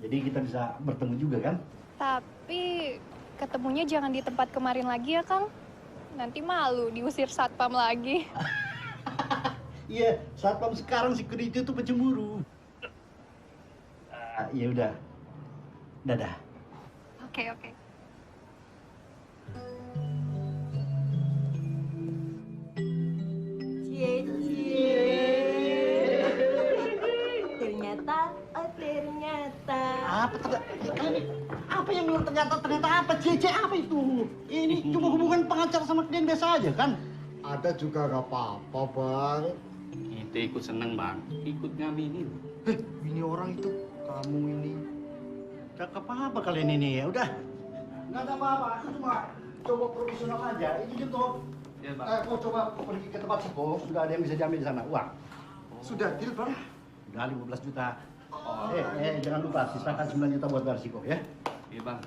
Jadi kita bisa bertemu juga kan? Tapi ketemunya jangan di tempat kemarin lagi ya, Kang. Nanti malu diusir satpam lagi. Iya, satpam sekarang security itu pencemburu. Ya udah. Dadah. Oke, oke. Ternyata. Apa yang bilang ternyata apa? Cece apa itu? Ini cuma hubungan pengacara sama klien biasa aja kan? Ada juga gak apa-apa, Bang. Kita ikut seneng, Bang. Ikut ngaminin. Ini orang itu, kamu ini. Cakep apa kalian ini ya? Udah. Nggak ada apa-apa, aku cuma coba profesional aja. Ini gitu. Ya, Bang. Kau coba pergi ke tempat Siko, sudah ada yang bisa diambil di sana, uang. Sudah deal, Bang? Udah 15 juta. Jangan lupa, sisakan 9 juta buat bayar Siko ya. Iya, Bang.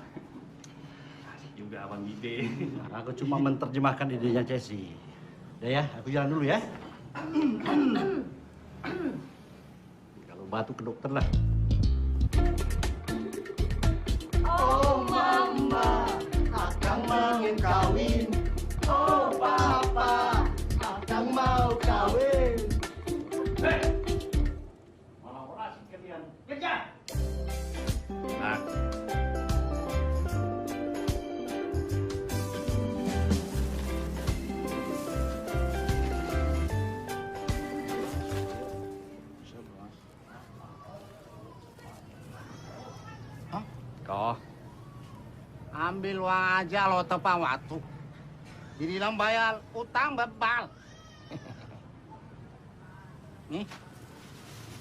Asik juga Abang ide. Aku cuma menerjemahkan idenya Cesi. Ya, aku jalan dulu ya. Kalau batuk ke dokter lah. Oh mama, akang ingin kawin. Oh papa, akang mau kawin. Malah orasi kalian. Kerja! Nah, Kok ambil uang aja lo tepat waktu. Dibilang bayar utang bebal. Nih,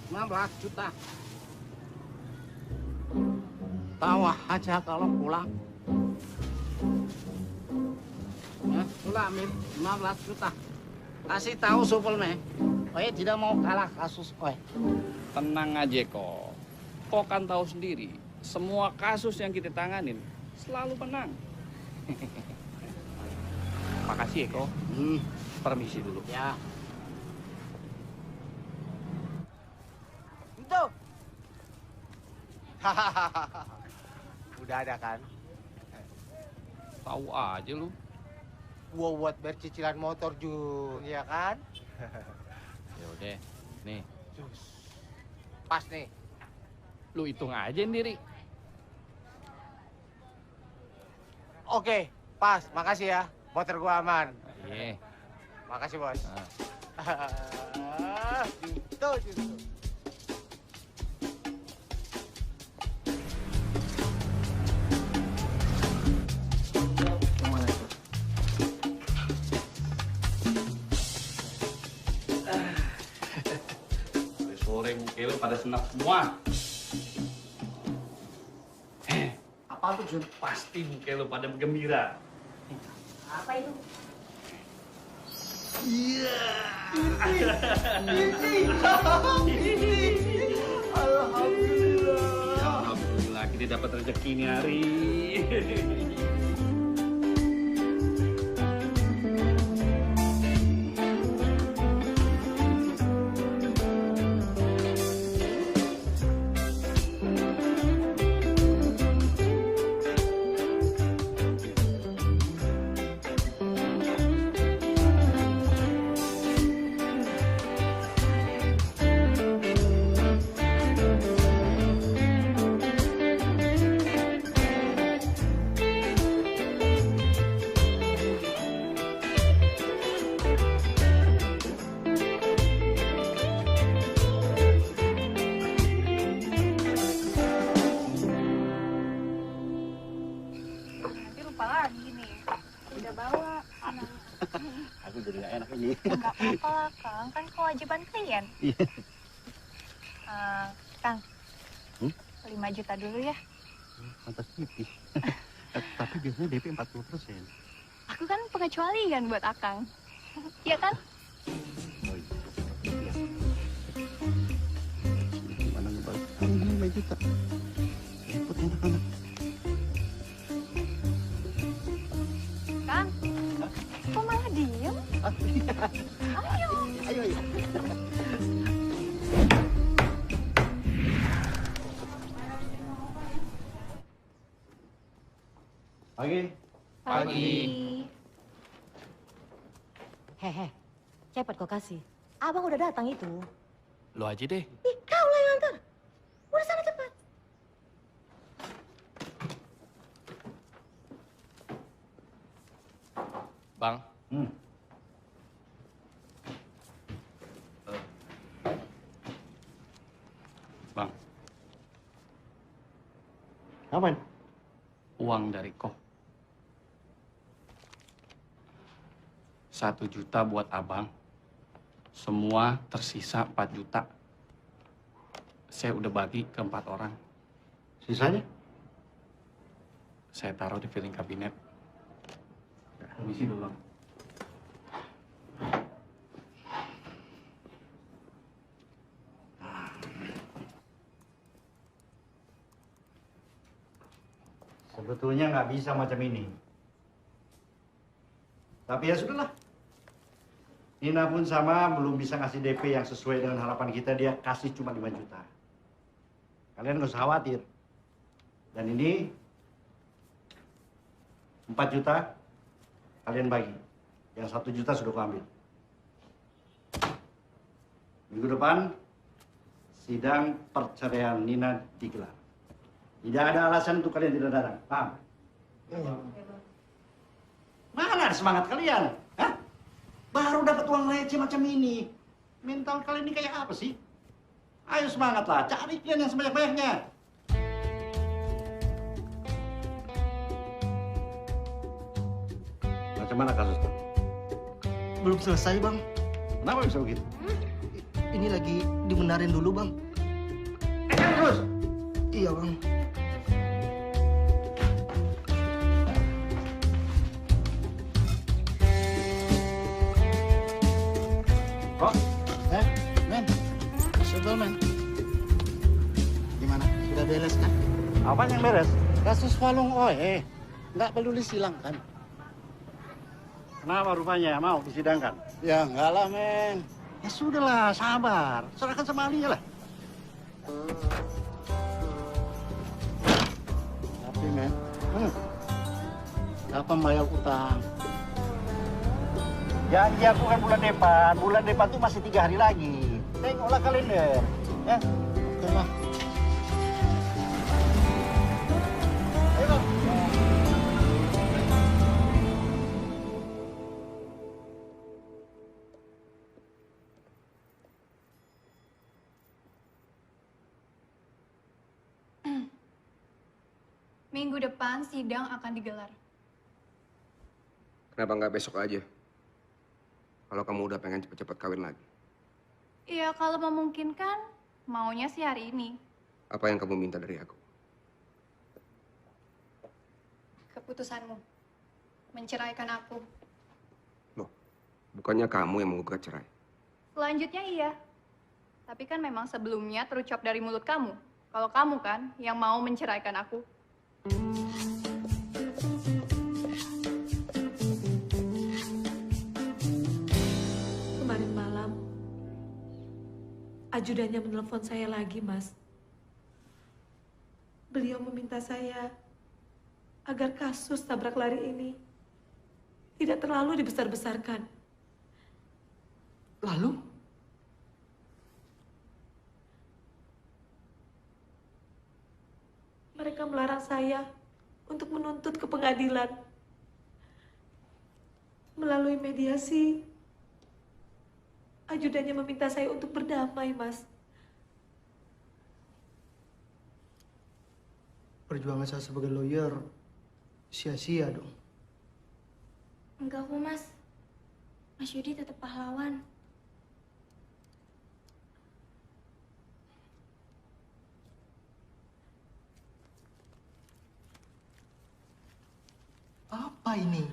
15 juta. Tawa aja kalau pulang. Ya, sudah ambil 15 juta. Kasih tahu supelme. Oe tidak mau kalah kasus oe. tenang aja kok. Kok kan tahu sendiri, semua kasus yang kita tanganin selalu menang. Makasih Eko. Permisi dulu. Ya. Itu. Udah ada kan? Tahu aja lu. Gua buat bayar cicilan motor Jun, ya kan? Ya udah, nih. Pas nih. Lu hitung aja sendiri. Oke, pas. Makasih ya. Motor gua aman. Iya. Makasih, Bos. Gitu. Sore muka lu pada senap semua. Apa tuh, Jun? Pasti muka lu pada gembira. Apa itu? Iya. Alhamdulillah kita dapat rezeki nih hari. Nanti lupa lagi nih. Udah bawa. Aku jadi gak enak ini. Enggak apa-apa lah, Kang. Kan kewajiban klien. Iya. Kang, 5 juta dulu ya. Pantas tipis. Tapi biasanya DP 40%. Aku kan pengecualian buat Akang. Iya kan? Gimana ngebalik? Ini 5 juta. Repot anak-anak. Kang, kok malah diem? Ayo. Ayo. Pagi. Hehe, cepat kau kasih. Abang udah datang itu. Lu aja deh. Ih, kau lah yang antar. Udah sana cepat. Bang. Bang, Aman. uang dari Koh. 1 juta buat abang. Semua tersisa 4 juta. Saya udah bagi ke 4 orang. Sisanya? Saya taruh di piring kabinet. Permisi dulu, Bang. Sebetulnya nggak bisa macam ini. Tapi ya sudahlah. Nina pun sama belum bisa ngasih DP yang sesuai dengan harapan kita. Dia kasih cuma 5 juta. Kalian nggak usah khawatir. Dan ini 4 juta kalian bagi. Yang 1 juta sudah kuambil. Minggu depan sidang perceraian Nina digelar. Tidak ada alasan untuk kalian tidak datang. Paham? Mana semangat kalian? Hah? Baru dapat uang receh macam ini. Mental kalian ini kayak apa sih? Ayo semangatlah, cari klien yang sebanyak-banyaknya. Macam mana kasusnya? Belum selesai, Bang. Kenapa bisa begitu? Ini lagi dibenarin dulu, Bang. Terus? Iya, Bang. Kok? Men. Sebel, men. Gimana? Sudah beres kan? Apa yang beres? Kasus Walung Oe. Nggak perlu disilangkan. Kenapa rupanya? Mau disidangkan? Ya enggak lah, men. Ya sudahlah, sabar. Serahkan sama ahlinya lah. Tapi, men. Kapan bayar utang? Janji aku kan bulan depan. Bulan depan tuh masih 3 hari lagi. Tengoklah kalender. Ya. Oke lah. Ayo. Minggu depan sidang akan digelar. Kenapa nggak besok aja? Kalau kamu udah pengen cepet-cepet kawin lagi. Iya, kalau memungkinkan, maunya sih hari ini. Apa yang kamu minta dari aku? Keputusanmu. Menceraikan aku. Bukannya kamu yang menggugat cerai. Selanjutnya iya. Tapi kan memang sebelumnya terucap dari mulut kamu. Kalau kamu kan yang mau menceraikan aku. Kemarin malam, ajudannya menelpon saya lagi, Mas. Beliau meminta saya agar kasus tabrak lari ini tidak terlalu dibesar-besarkan. Lalu? Mereka melarang saya untuk menuntut ke pengadilan. Melalui mediasi, ajudannya meminta saya untuk berdamai, Mas. Perjuangan saya sebagai lawyer sia-sia dong. Enggak kok, Mas. Mas Yudi tetap pahlawan. Apa ini?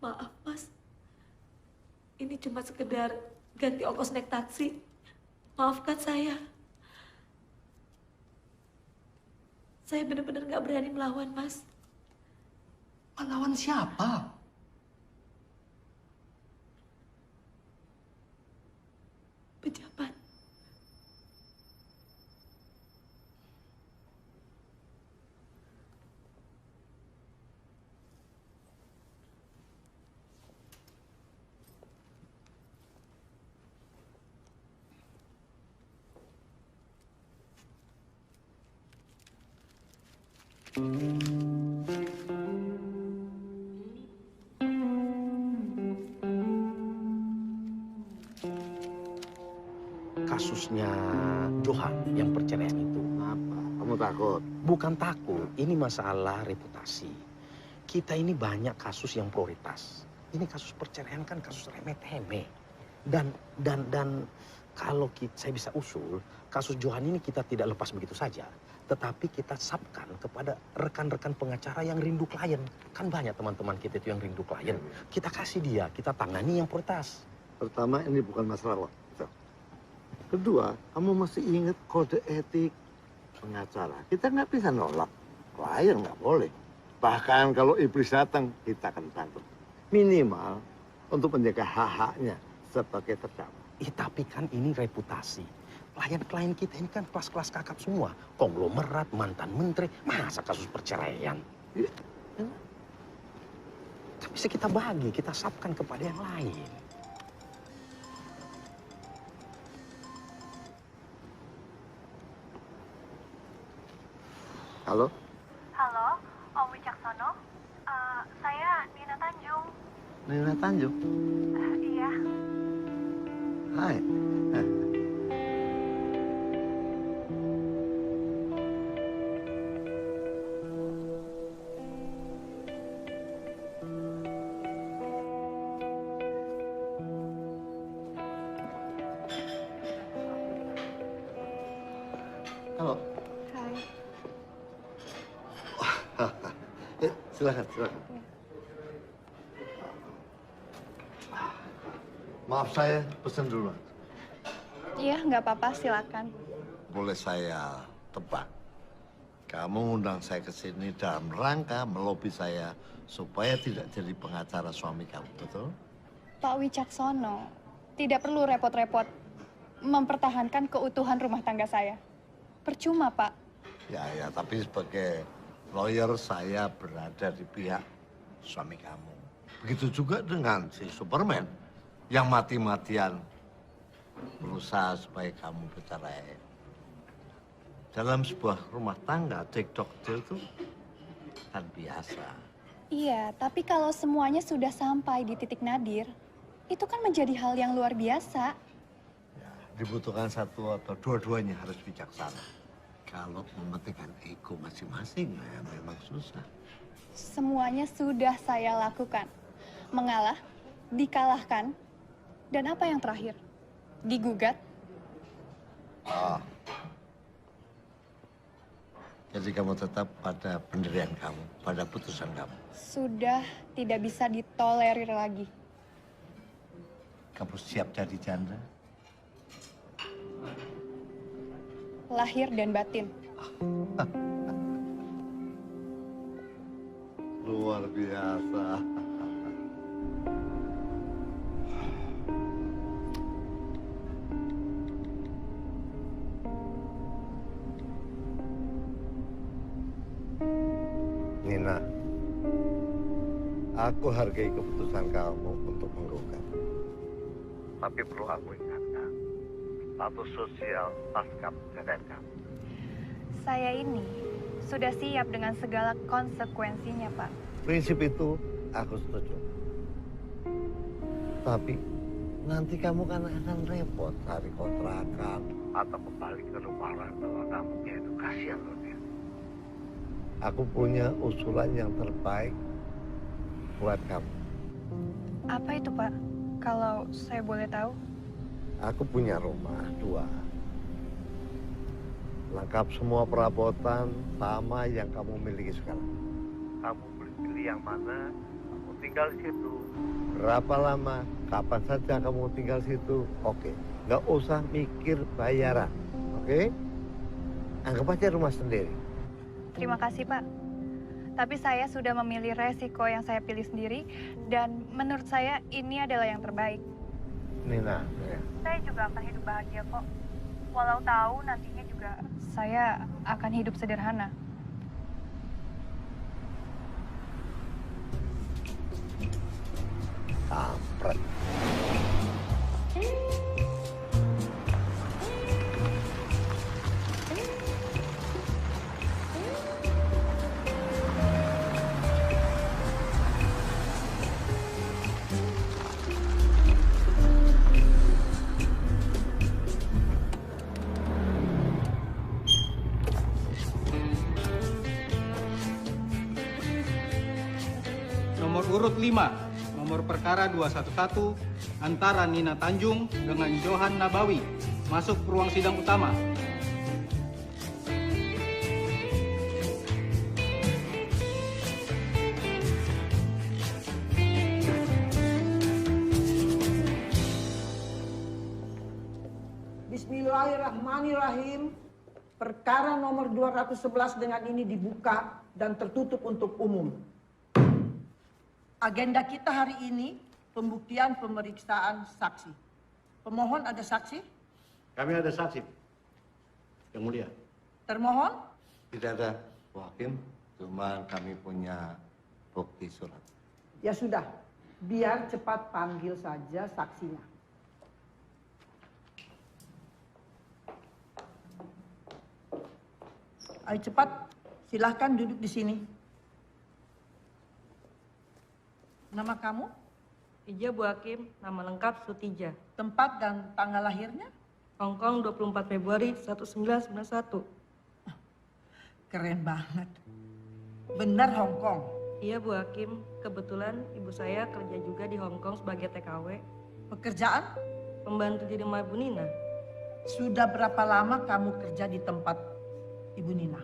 Maaf, Mas. Ini cuma sekedar ganti ongkos naik taksi. Maafkan saya. Saya benar-benar nggak berani melawan, Mas. Melawan siapa? Pejabat. kasusnya Johan yang perceraian itu. Apa? Kamu takut? Bukan takut, ini masalah reputasi. Kita ini banyak kasus yang prioritas. Ini kasus perceraian kan kasus remeh-temeh. Dan kalau saya bisa usul, kasus Johan ini kita tidak lepas begitu saja. Tetapi kita subkan kepada rekan-rekan pengacara yang rindu klien. Kan banyak teman-teman kita itu yang rindu klien. Kita kasih dia, kita tangani yang prioritas. Pertama, ini bukan masalah waktu. Kedua, kamu masih ingat kode etik pengacara. Kita nggak bisa nolak. Klien nggak boleh. Bahkan kalau iblis datang, kita akan bantu. Minimal untuk menjaga hak-haknya sebagai terdakwa. Tapi kan ini reputasi. Klien-klien kita ini kan kelas-kelas kakap semua. Konglomerat, mantan menteri, masa kasus perceraian? Tapi bisa kita bagi, kita subkan kepada yang lain. Halo? Halo, Om Wicaksono. Saya Nina Tanjung. Nina Tanjung? Iya. Hai. Halo. Hai. Silakan. Maaf saya pesen dulu. Iya, nggak apa-apa, silakan. Boleh saya tebak? Kamu undang saya ke sini dalam rangka melobi saya supaya tidak jadi pengacara suami kamu, betul? Pak Wicaksono, tidak perlu repot-repot mempertahankan keutuhan rumah tangga saya. Percuma, Pak. Ya, tapi sebagai lawyer saya berada di pihak suami kamu. Begitu juga dengan si Superman yang mati-matian berusaha supaya kamu bercerai. Dalam sebuah rumah tangga, cekcok itu kan biasa. Iya, tapi kalau semuanya sudah sampai di titik nadir, itu kan menjadi hal yang luar biasa. Dibutuhkan satu atau dua-duanya harus bijaksana. Kalau mementingkan ego masing-masing, ya memang susah. Semuanya sudah saya lakukan. Mengalah, dikalahkan, dan apa yang terakhir? Digugat. Jadi kamu tetap pada pendirian kamu, pada putusan kamu. Sudah tidak bisa ditolerir lagi. Kamu siap jadi janda? Lahir dan batin. Luar biasa. Nina, aku hargai keputusan kamu untuk menggugat. Tapi perlu aku ingatkan, status sosial pasca perceraian kamu. Saya ini sudah siap dengan segala konsekuensinya, Pak. Prinsip itu aku setuju. Tapi nanti kamu kan akan repot cari kontrakan atau kembali ke rumah orang tua kamu. Ya itu kasihan loh dia. Aku punya usulan yang terbaik buat kamu. Apa itu, Pak? Kalau saya boleh tahu. Aku punya rumah 2. Lengkap semua perabotan sama yang kamu miliki sekarang. Kamu boleh pilih yang mana, kamu tinggal di situ. Berapa lama, kapan saja kamu tinggal di situ, oke. Nggak usah mikir bayaran, oke? Anggap aja rumah sendiri. Terima kasih, Pak. Tapi saya sudah memilih resiko yang saya pilih sendiri, dan menurut saya ini adalah yang terbaik. Nina, Saya juga akan hidup bahagia kok. Walau tahu nantinya juga saya akan hidup sederhana. Kampret. Nomor urut 5, nomor perkara 211 antara Nina Tanjung dengan Johan Nabawi. Masuk ke ruang sidang utama. Bismillahirrahmanirrahim. Perkara nomor 211 dengan ini dibuka dan tertutup untuk umum. Agenda kita hari ini pembuktian pemeriksaan saksi. Pemohon ada saksi? Kami ada saksi, Yang Mulia. Termohon? Tidak ada, Bu Hakim. Cuma kami punya bukti surat. Ya sudah, biar cepat panggil saja saksinya. Ayo cepat, silahkan duduk di sini. Nama kamu? Tija Bu Hakim, nama lengkap Sutija. Tempat dan tanggal lahirnya? Hong Kong 24 Februari 1991. Keren banget. Benar Hong Kong? Iya Bu Hakim, kebetulan ibu saya kerja juga di Hong Kong sebagai TKW. Pekerjaan? Pembantu di rumah Ibu Nina. Sudah berapa lama kamu kerja di tempat Ibu Nina?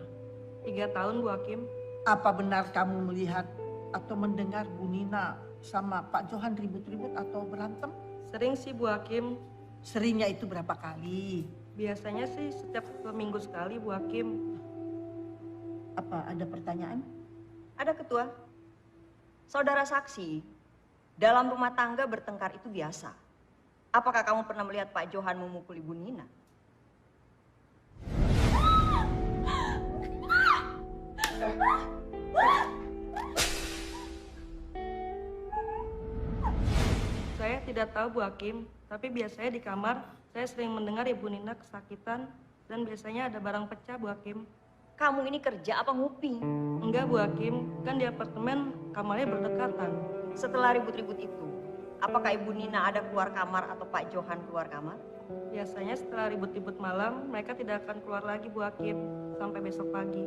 3 tahun Bu Hakim. Apa benar kamu melihat atau mendengar Bu Nina sama Pak Johan ribut-ribut atau berantem? Sering sih Bu Hakim. Seringnya itu berapa kali? Biasanya sih setiap 2 minggu sekali Bu Hakim. Apa ada pertanyaan? Ada Ketua. Saudara saksi, dalam rumah tangga bertengkar itu biasa. Apakah kamu pernah melihat Pak Johan memukul Ibu Nina? Saya tidak tahu Bu Hakim, tapi biasanya di kamar saya sering mendengar Ibu Nina kesakitan dan biasanya ada barang pecah Bu Hakim. Kamu ini kerja apa nguping? Enggak Bu Hakim, kan di apartemen kamarnya berdekatan. Setelah ribut-ribut itu, apakah Ibu Nina ada keluar kamar atau Pak Johan keluar kamar? Biasanya setelah ribut-ribut malam, mereka tidak akan keluar lagi Bu Hakim sampai besok pagi.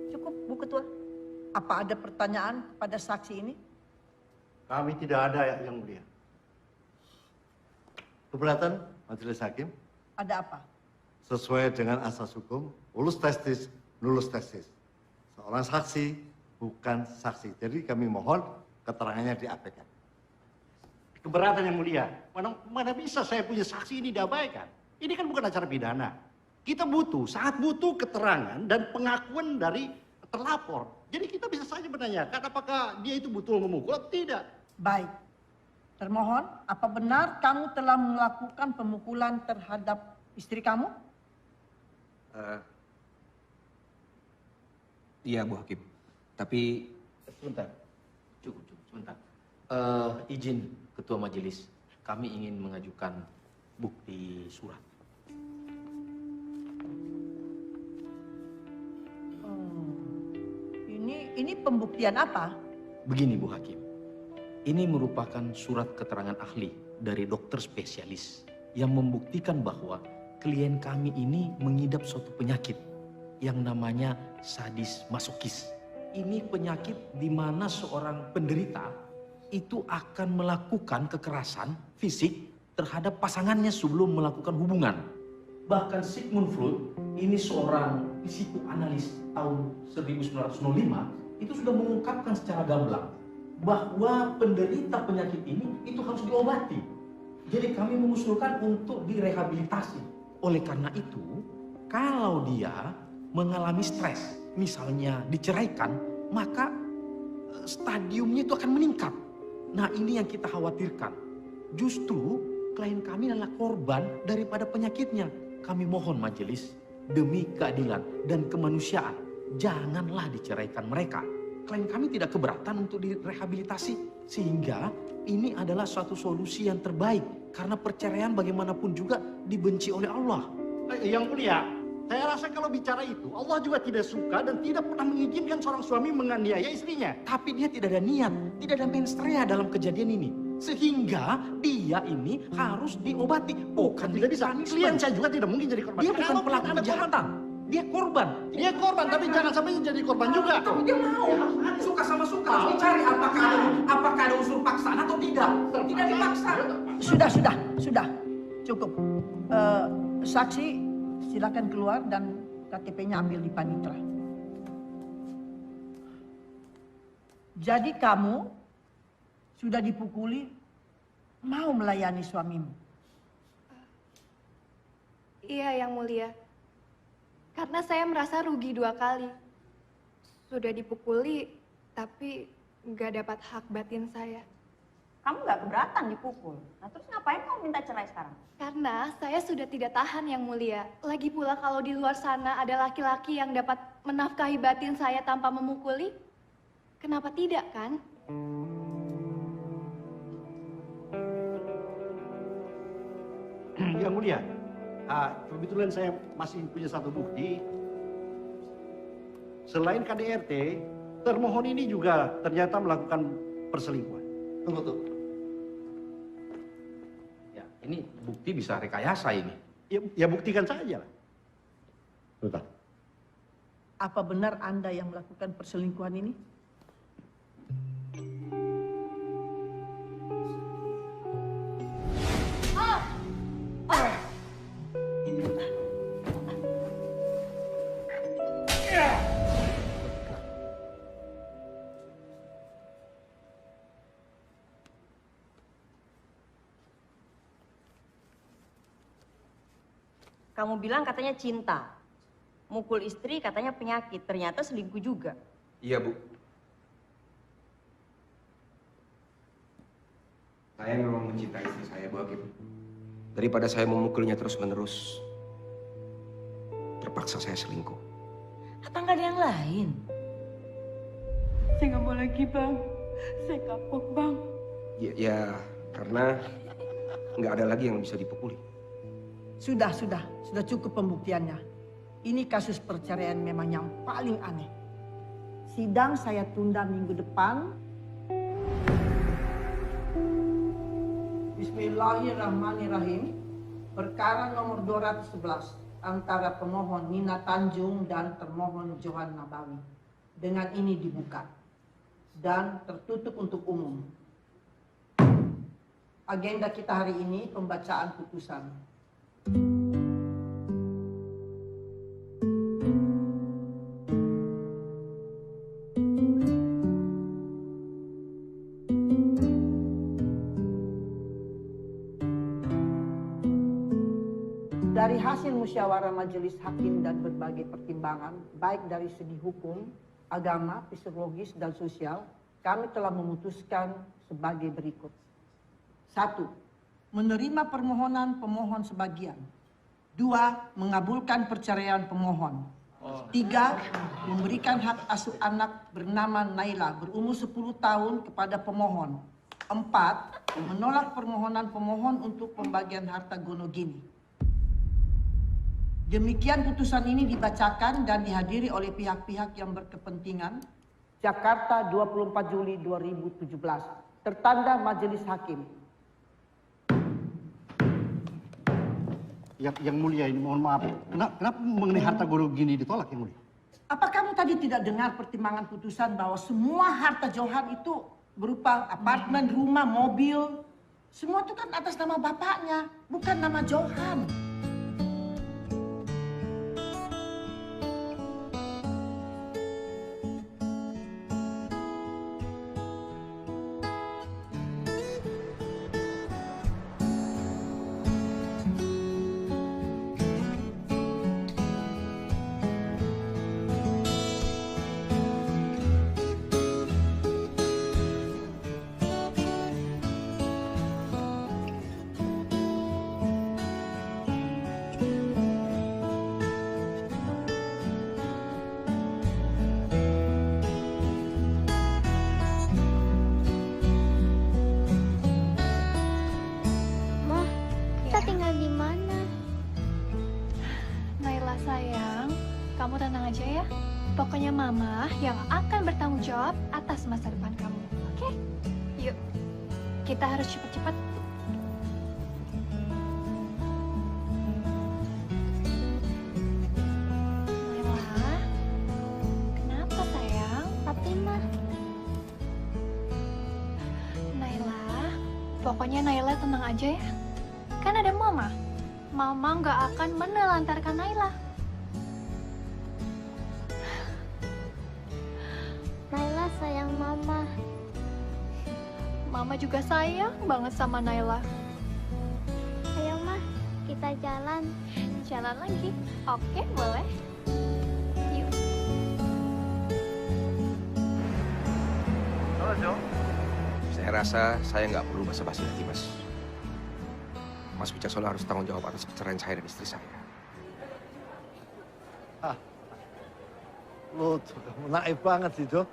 Cukup Bu Ketua. Apa ada pertanyaan pada saksi ini? Kami tidak ada, Yang Mulia. Keberatan Majelis Hakim? Ada apa? Sesuai dengan asas hukum, ulus testis, nulus testis. Seorang saksi bukan saksi. Jadi kami mohon keterangannya diabaikan. Keberatan Yang Mulia. Mana bisa saya punya saksi ini diabaikan? Ini kan bukan acara pidana. Kita sangat butuh keterangan dan pengakuan dari terlapor. Jadi kita bisa saja menanyakan apakah dia itu betul memukul atau tidak. Baik. Termohon, apa benar kamu telah melakukan pemukulan terhadap istri kamu? Iya Bu Hakim. Tapi sebentar. Cukup, sebentar. Izin Ketua Majelis, kami ingin mengajukan bukti surat. Ini pembuktian apa? Begini Bu Hakim, ini merupakan surat keterangan ahli dari dokter spesialis yang membuktikan bahwa klien kami ini mengidap suatu penyakit yang namanya sadis masokis. Ini penyakit di mana seorang penderita itu akan melakukan kekerasan fisik terhadap pasangannya sebelum melakukan hubungan. Bahkan Sigmund Freud, ini seorang psikoanalis tahun 1905, itu sudah mengungkapkan secara gamblang bahwa penderita penyakit ini itu harus diobati. Jadi kami mengusulkan untuk direhabilitasi. Oleh karena itu, kalau dia mengalami stres, misalnya diceraikan, maka stadiumnya itu akan meningkat. Nah ini yang kita khawatirkan. Justru klien kami adalah korban daripada penyakitnya. Kami mohon majelis, demi keadilan dan kemanusiaan, janganlah diceraikan mereka. Klien kami tidak keberatan untuk direhabilitasi. Sehingga ini adalah suatu solusi yang terbaik. Karena perceraian bagaimanapun juga dibenci oleh Allah. Yang Mulia, saya rasa kalau bicara itu, Allah juga tidak suka dan tidak pernah mengizinkan seorang suami menganiaya istrinya. Tapi dia tidak ada niat, tidak ada mensrea dalam kejadian ini. Sehingga dia ini harus diobati. Bukan tidak bisa. Klien saya juga tidak mungkin jadi korban. Dia bukan pelaku kejahatan. Dia korban. Dia korban, tapi jangan sampai jadi korban juga. Tapi dia mau. Suka sama suka. Harus dicari apakah ada unsur paksaan atau tidak. Tidak dipaksa. Sudah. Cukup. Saksi, silakan keluar dan KTP-nya ambil di Panitra. Jadi kamu sudah dipukuli, mau melayani suamimu? Iya, Yang Mulia. Karena saya merasa rugi 2 kali. Sudah dipukuli, tapi nggak dapat hak batin saya. Kamu nggak keberatan dipukul. Nah terus ngapain kamu minta cerai sekarang? Karena saya sudah tidak tahan, Yang Mulia. Lagi pula kalau di luar sana ada laki-laki yang dapat menafkahi batin saya tanpa memukuli, kenapa tidak, kan? Yang Mulia, kebetulan saya masih punya satu bukti. Selain KDRT, termohon ini juga ternyata melakukan perselingkuhan. Tunggu. Ya, ini bukti bisa rekayasa ini. Ya buktikan saja lah. Betul. Apa benar Anda yang melakukan perselingkuhan ini? Kamu bilang katanya cinta. Mukul istri katanya penyakit. Ternyata selingkuh juga. Iya, Bu. Saya memang mencintai istri saya, Bu Hakim. Daripada saya memukulnya terus-menerus, terpaksa saya selingkuh. Apa nggak ada yang lain? Saya nggak mau lagi, Bang. Saya kapok, Bang. Ya, karena nggak ada lagi yang bisa dipukuli. Sudah cukup pembuktiannya. Ini kasus perceraian memang yang paling aneh. Sidang saya tunda minggu depan. Bismillahirrahmanirrahim. Perkara nomor 211 antara pemohon Nina Tanjung dan termohon Johan Nabawi. Dengan ini dibuka dan tertutup untuk umum. Agenda kita hari ini pembacaan putusan. Dari hasil musyawarah majelis hakim dan berbagai pertimbangan, baik dari segi hukum, agama, psikologis, dan sosial, kami telah memutuskan sebagai berikut. 1. Menerima permohonan pemohon sebagian. 2. Mengabulkan perceraian pemohon. 3. Memberikan hak asuh anak bernama Naila berumur 10 tahun kepada pemohon. 4. Menolak permohonan pemohon untuk pembagian harta gonogini. Demikian putusan ini dibacakan dan dihadiri oleh pihak-pihak yang berkepentingan. Jakarta, 24 Juli 2017. Tertanda Majelis Hakim. Yang Mulia ini mohon maaf. Kenapa mengenai harta gonogini ditolak, Yang Mulia? Apa kamu tadi tidak dengar pertimbangan putusan bahwa semua harta Johan itu berupa apartemen, rumah, mobil. Semua itu kan atas nama bapaknya, bukan nama Johan. Kamu tenang aja ya. Pokoknya Mama yang akan bertanggung jawab atas masa depan kamu. Oke? Yuk, kita harus cepat-cepat. Pokoknya Naila tenang aja ya. Kan ada Mama. Mama nggak akan menelantarkan Naila. Naila sayang Mama. Mama juga sayang banget sama Naila. Ayo Mah, kita jalan. Jalan lagi? Oke, boleh. Yuk. Halo, Jo. Saya rasa saya nggak perlu basa-basi lagi, Mas. Mas Wicaksono harus tanggung jawab atas perceraian saya dan istri saya. Lu tuh naif banget sih, Jo.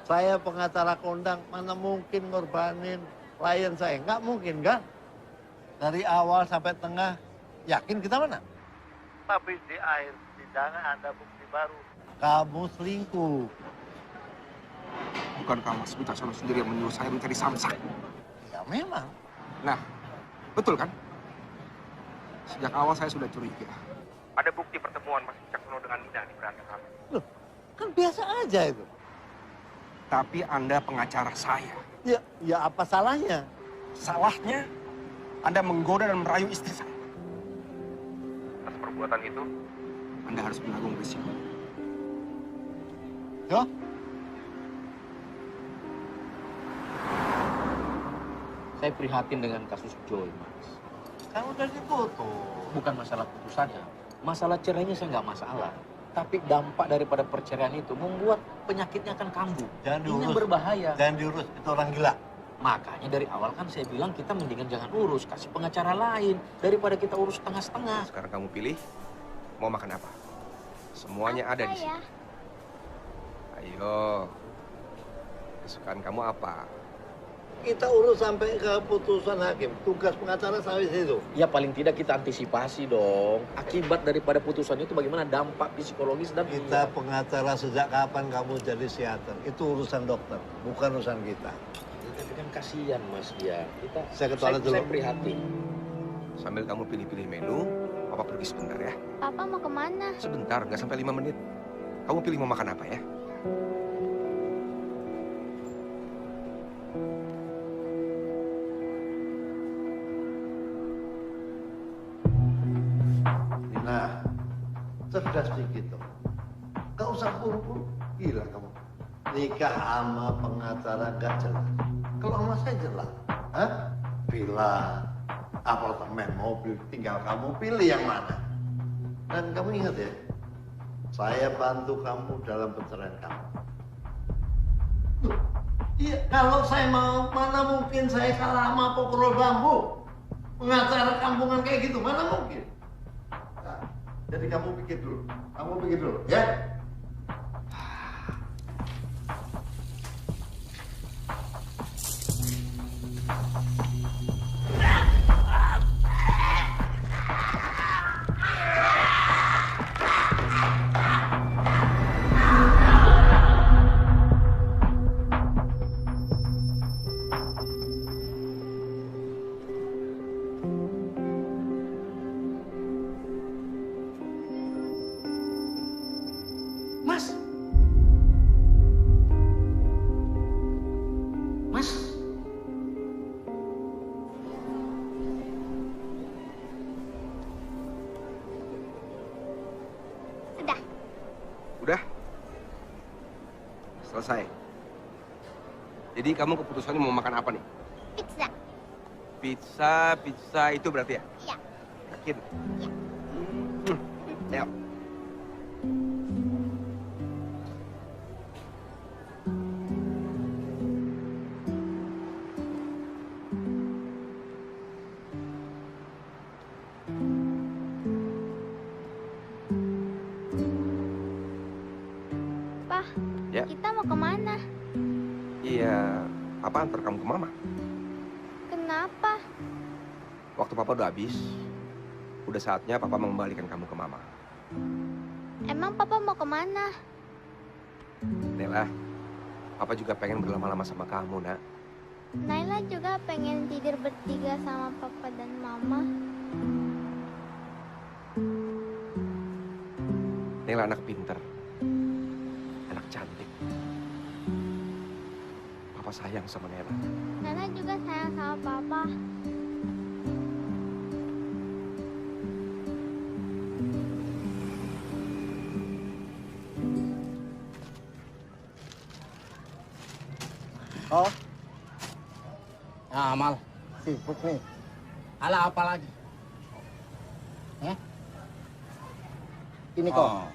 Saya pengacara kondang, mana mungkin ngorbanin klien saya? Nggak mungkin, kan? Dari awal sampai tengah, yakin kita menang. Tapi di akhir persidangan ada bukti baru. Kamu selingkuh. Bukankah Mas Wicaksono sendiri yang menyuruh saya mencari Samsak? Ya memang. Nah, betul kan? Sejak awal saya sudah curiga. Ada bukti pertemuan Mas Wicaksono dengan Nina di beranda kami. Loh, kan biasa aja itu. Tapi Anda pengacara saya. Ya apa salahnya? Salahnya, Anda menggoda dan merayu istri saya. Atas perbuatan itu, Anda harus menanggung risiko. Yo? Saya prihatin dengan kasus Joy, Mas. Kan udah diputus. Bukan masalah putusannya. Masalah cerainya saya nggak masalah. Tapi dampak daripada perceraian itu membuat penyakitnya akan kambuh. Jangan diurus. Ini yang berbahaya. Jangan diurus, itu orang gila. Makanya dari awal kan saya bilang kita mendingan jangan urus, kasih pengacara lain. Daripada kita urus setengah-setengah. Sekarang kamu pilih, mau makan apa? Semuanya ada di sini. Ayo, kesukaan kamu apa? Kita urus sampai keputusan hakim. Tugas pengacara sampai situ. Ya paling tidak kita antisipasi dong. Akibat daripada putusan itu bagaimana dampak psikologis dan... Kita pengacara sejak kapan kamu jadi psikiater? Itu urusan dokter, bukan urusan kita. Tapi kan kasihan Mas dia. Saya ke toilet dulu. Saya prihatin. Sambil kamu pilih-pilih menu, Papa pergi sebentar ya. Papa mau kemana? Sebentar, nggak sampai 5 menit. Kamu pilih mau makan apa ya? Nah, cerdas dikit dong. Gak usah buru-buru. Gila kamu. Nikah sama pengacara gak jelas. Kalau sama saya jelas. Hah? Villa, apartemen, mobil. Tinggal kamu pilih yang mana. Dan kamu ingat ya, saya bantu kamu dalam perceraian kamu. Iya, kalau saya mau, mana mungkin saya kalah sama pokok bambu. Pengacara kampungan kayak gitu, mana mungkin. Jadi kamu pikir dulu, ya? Udah? Selesai. Jadi kamu keputusannya mau makan apa nih? Pizza. Pizza itu berarti ya? Iya. Yakin? Iya. Ayo. Pak, Ya. kita mau kemana? Iya, Papa antar kamu ke Mama. Kenapa? Waktu Papa udah habis, udah saatnya Papa mengembalikan kamu ke Mama. Emang Papa mau kemana? Nela, Papa juga pengen berlama-lama sama kamu, nak. Naila juga pengen tidur bertiga sama Papa dan Mama. Nela anak pinter, anak cantik. Papa Papa sayang sama Nela. Nana juga sayang sama Papa. Oh. Ya, Amal. Sibuk nih. Ala apa lagi? Ini kok.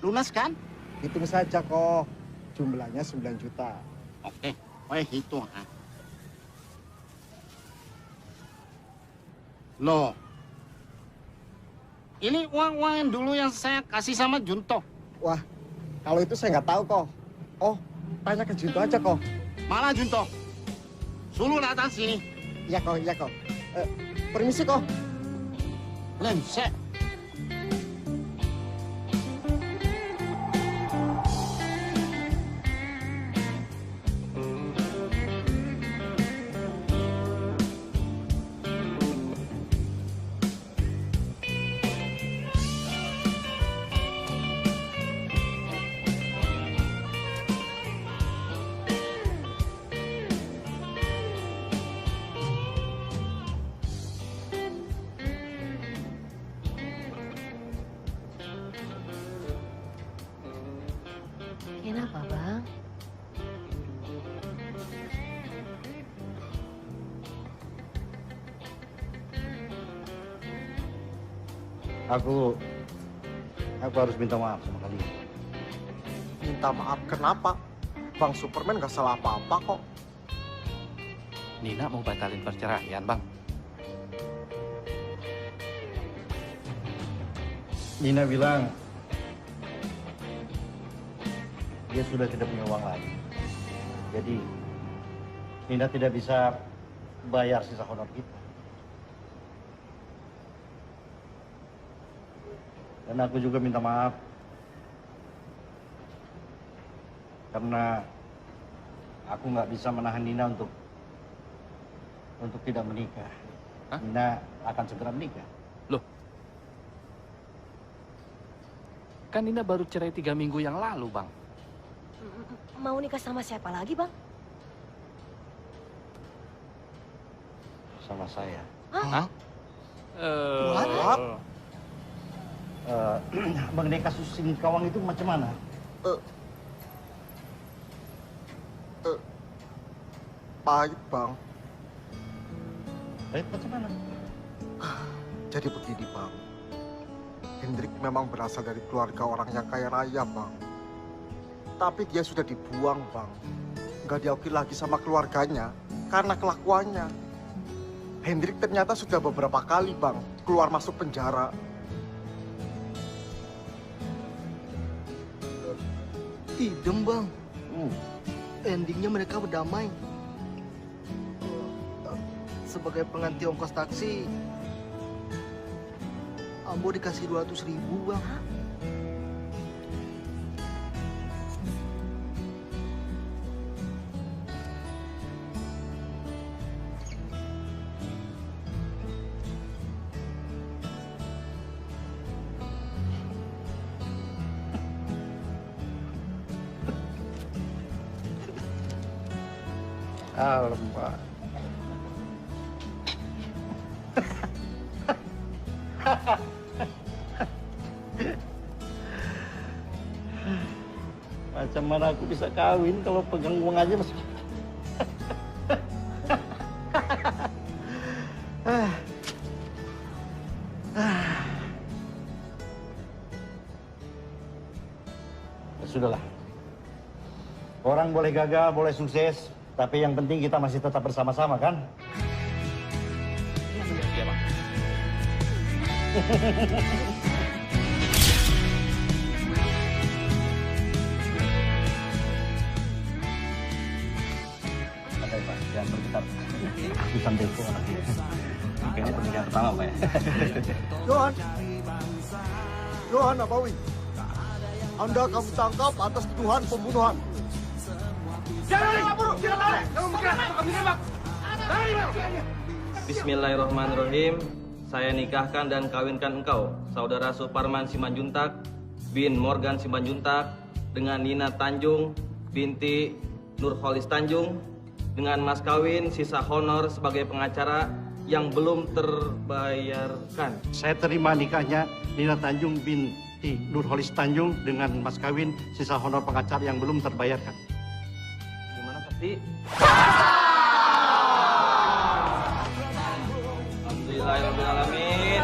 Lunas kan? Hitung saja kok. Jumlahnya 9 juta. Oke, hitung. Loh. Ini uang-uang yang dulu yang saya kasih sama Junto. Wah, kalau itu saya nggak tahu kok. Oh, tanya ke Junto aja kok. Mana Junto? Suruh datang sini. Iya kok. Permisi kok. Lensek. Kenapa, Bang? Aku harus minta maaf sama kalian. Minta maaf kenapa? Bang Superman nggak salah apa-apa kok. Nina mau batalin perceraian, Bang. Nina bilang dia sudah tidak punya uang lagi. Jadi Nina tidak bisa bayar sisa honor kita. Dan aku juga minta maaf karena aku nggak bisa menahan Nina untuk tidak menikah. Hah? Nina akan segera menikah. Loh, kan Nina baru cerai 3 minggu yang lalu, Bang. Mau nikah sama siapa lagi, Bang? Sama saya. Hah? Mengenai kasus Singkawang itu macam mana? Pahit, Bang. Pahit macam mana? Jadi begini, Bang. Hendrik memang berasal dari keluarga orang yang kaya raya, Bang. Tapi dia sudah dibuang, Bang. Nggak diakui lagi sama keluarganya karena kelakuannya. Hendrik ternyata sudah beberapa kali, Bang, keluar masuk penjara. Idem, Bang. Endingnya mereka berdamai. Sebagai pengganti ongkos taksi, Ambo dikasih 200.000, Bang. Alamak. Macam mana aku bisa kawin kalau pegang uang aja masih. Ya sudahlah. Orang boleh gagal, boleh sukses, tapi yang penting kita masih tetap bersama-sama, kan? Iya, Bang. Santai, Pak. Jangan bergetar. Aku santai kok. Kayaknya pernikahan pertama, Pak, ya? Johan Nabawi, Anda kami tangkap atas tuduhan pembunuhan. Bismillahirrahmanirrahim. Saya nikahkan dan kawinkan engkau, Saudara Suparman Simanjuntak bin Morgan Simanjuntak, dengan Nina Tanjung, binti Nurholis Tanjung dengan mas kawin sisa honor sebagai pengacara yang belum terbayarkan. Saya terima nikahnya Nina Tanjung binti Nurholis Tanjung dengan mas kawin sisa honor pengacara yang belum terbayarkan. Gimana pasti? Alhamdulillahirrahmanirrahim.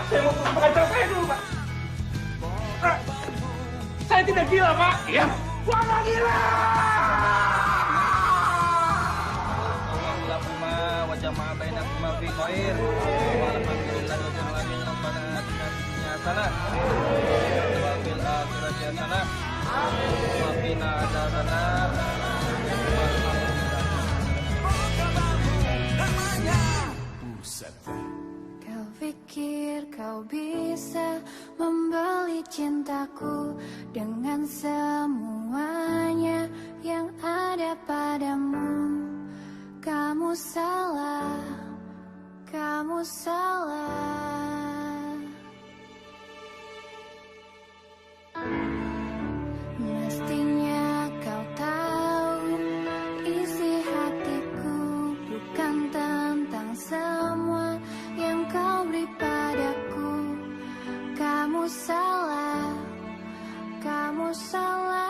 Saya mau pengacara saya dulu, Pak. Saya tidak gila, Pak. Ya. Gua nggak gila. Wajah bainakuma fi khair. Walhamdulillahirabbil alamin. Rabbana atina fid dunya hasanah wa fil akhirati hasanah wa qina adzabannar. Kau pikir kau bisa membeli cintaku dengan semuanya yang ada padamu. Kamu salah, kamu salah. Mestinya kau tahu isi hatiku bukan tentang semua yang kau beri padaku. Kamu salah, kamu salah.